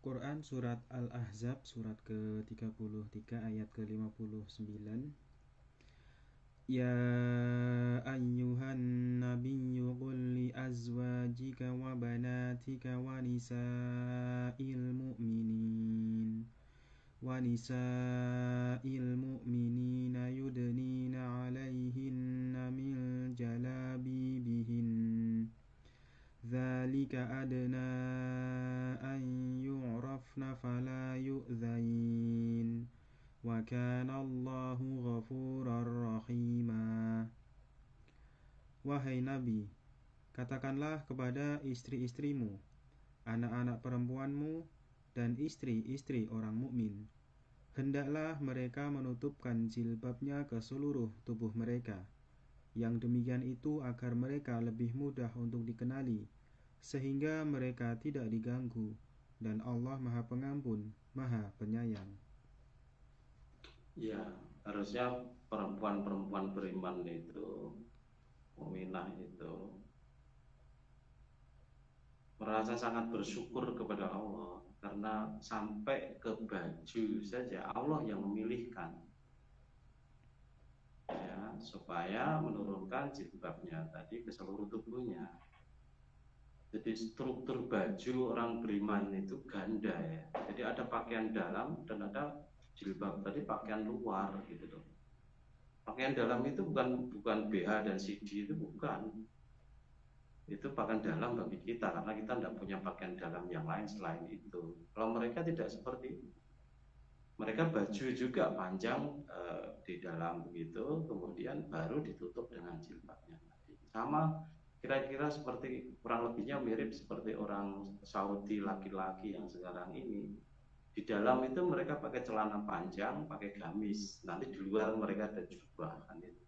Quran surat Al-Ahzab surat ke-33 ayat ke-59. Ya ayyuhan nabiyyu qul li azwajika wa banatika wa nisa'il mu'minina yudnina 'alaihinna min jalabibihin dzalika adna an yu'rafna fala yu'dzain wa kana Allahu ghafurar rahima. Wahai Nabi, katakanlah kepada istri-istrimu, anak-anak perempuanmu, dan istri-istri orang mukmin, hendaklah mereka menutupkan jilbabnya ke seluruh tubuh mereka. Yang demikian itu agar mereka lebih mudah untuk dikenali, sehingga mereka tidak diganggu, dan Allah Maha Pengampun, Maha Penyayang. Ya, harusnya perempuan-perempuan beriman itu, mukminah itu merasa sangat bersyukur kepada Allah karena sampai ke baju saja Allah yang memilihkan, ya, supaya menurunkan jilbabnya tadi ke seluruh tubuhnya. Jadi struktur baju orang beriman itu ganda ya. Jadi ada pakaian dalam dan ada jilbab tadi pakaian luar gitu loh. Pakaian dalam itu bukan BH dan CD, itu bukan. Itu pakaian dalam bagi kita karena kita tidak punya pakaian dalam yang lain selain itu. Kalau mereka tidak seperti itu. Mereka baju juga panjang di dalam begitu, kemudian baru ditutup dengan jilbabnya. Sama kira-kira seperti kurang lebihnya mirip seperti orang Saudi laki-laki yang sekarang ini. Di dalam itu mereka pakai celana panjang, pakai gamis. Nanti di luar mereka ada jubah kan itu.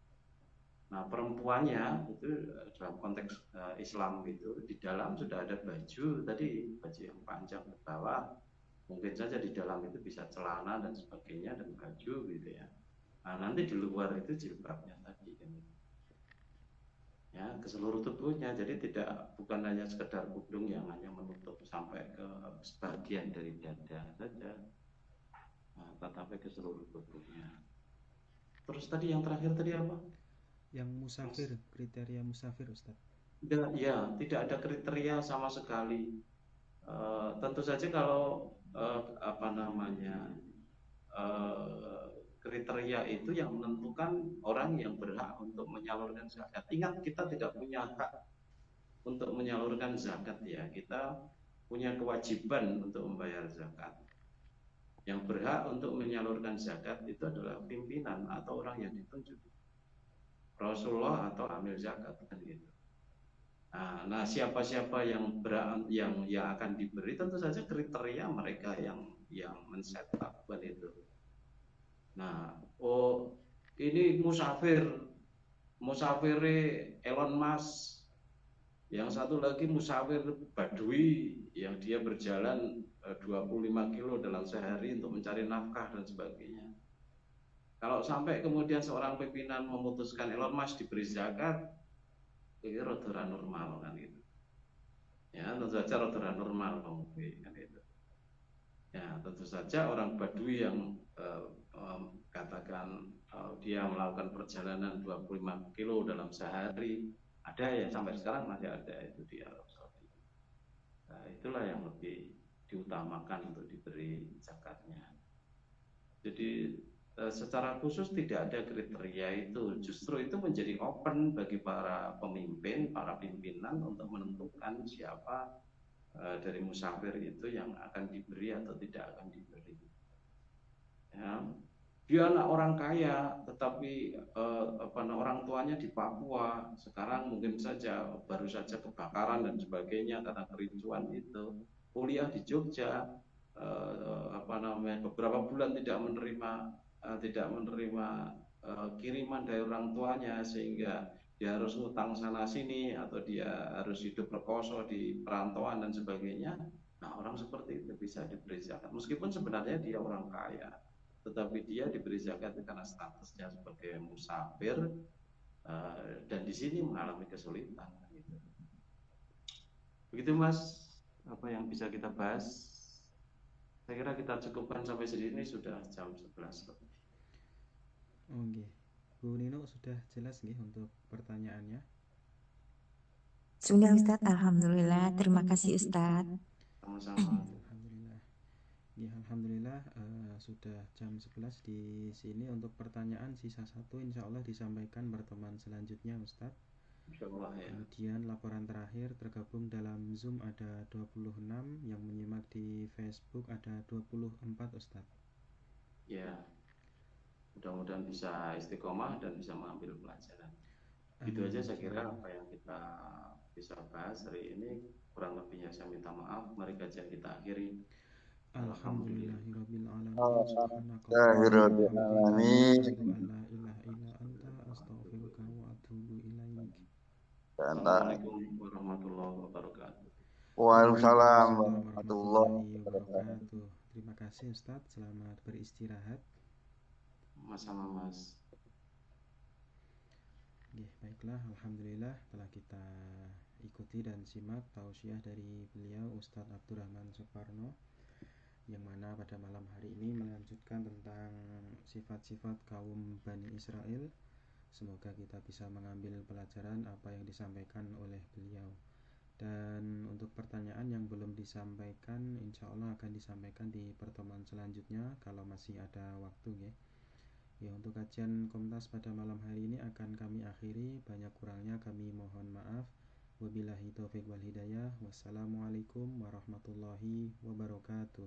Nah perempuannya itu dalam konteks Islam itu di dalam sudah ada baju tadi, baju yang panjang ke bawah. Mungkin saja di dalam itu bisa celana dan sebagainya dan baju gitu ya. Nah nanti di luar itu jilbabnya tadi kan. Ya ke seluruh tubuhnya, jadi bukan hanya sekedar kudung yang hanya menutup sampai ke sebagian dari dada saja, nah, tetapi ke seluruh tubuhnya. Terus tadi yang terakhir tadi apa? Yang musafir, kriteria musafir Ustaz. Ya, tidak ada kriteria sama sekali. Tentu saja kalau kriteria itu yang menentukan orang yang berhak untuk menyalurkan zakat. Ingat, kita tidak punya hak untuk menyalurkan zakat ya. Kita punya kewajiban untuk membayar zakat. Yang berhak untuk menyalurkan zakat itu adalah pimpinan atau orang yang ditunjuk, Rasulullah atau amil zakat kan gitu. Nah, siapa-siapa yang akan diberi, tentu saja kriteria mereka yang men-setup kan itu. Nah, ini musafir Elon Musk, yang satu lagi musafir Badui yang dia berjalan 25 kilo dalam sehari untuk mencari nafkah dan sebagainya. Kalau sampai kemudian seorang pimpinan memutuskan Elon Musk diberi zakat, ini rada normal kan itu. Ya, tentu saja rada normal kan itu. Ya, tentu saja orang Badui yang katakan dia melakukan perjalanan 25 kilo dalam sehari, ada ya, sampai sekarang masih ada itu di Arab Saudi. Nah, itulah yang lebih diutamakan untuk diberi zakatnya. Jadi secara khusus tidak ada kriteria itu, justru itu menjadi open bagi para pemimpin, para pimpinan untuk menentukan siapa dari musafir itu yang akan diberi atau tidak akan diberi. Ya, dia anak orang kaya, tetapi orang tuanya di Papua, sekarang mungkin saja baru saja kebakaran dan sebagainya karena kericuan itu, kuliah di Jogja, beberapa bulan tidak menerima kiriman dari orang tuanya, sehingga dia harus ngutang sana sini atau dia harus hidup rekoso di perantauan dan sebagainya. Nah, orang seperti itu bisa diberi zakat meskipun sebenarnya dia orang kaya, tetapi dia diberi zakat karena statusnya sebagai musafir dan di sini mengalami kesulitan. Begitu Mas, apa yang bisa kita bahas. Saya kira kita cukupkan sampai sini, sudah jam 11 lebih. Oke, Bu Nino sudah jelas nih untuk pertanyaannya? Sudah Ustadz, alhamdulillah. Terima kasih Ustadz. Sama-sama. Alhamdulillah. Ya, alhamdulillah sudah jam 11 di sini. Untuk pertanyaan sisa 1 insya Allah disampaikan pertemuan selanjutnya Ustadz. Insyaallah ya. Kemudian laporan terakhir tergabung dalam Zoom ada 26, yang menyimak di Facebook ada 24 Ustadz. Ya, mudah-mudahan bisa istiqomah dan bisa mengambil pelajaran. Itu aja saya kira apa yang kita bisa bahas hari ini. Kurang lebihnya saya minta maaf. Mari kajian kita akhiri. Alhamdulillahirabbil alamin. Alhamdulillahirabbil alamin. La ilaha illa anta astaghfiruka wa atubu ilaik. Assalamualaikum warahmatullahi wabarakatuh. Waalaikumsalam warahmatullahi wabarakatuh. Terima kasih Ustadz, selamat beristirahat. Sama-sama Mas. Baiklah, alhamdulillah telah kita ikuti dan simak tausiah dari beliau Ustadz Abdurrahman Suparno, yang mana pada malam hari ini melanjutkan tentang sifat-sifat kaum Bani Israel. Semoga kita bisa mengambil pelajaran apa yang disampaikan oleh beliau. Dan untuk pertanyaan yang belum disampaikan, insya Allah akan disampaikan di pertemuan selanjutnya kalau masih ada waktu ya. Ya, untuk kajian Kompas pada malam hari ini akan kami akhiri. Banyak kurangnya kami mohon maaf. Wabillahi taufiq wal hidayah. Wassalamualaikum warahmatullahi wabarakatuh.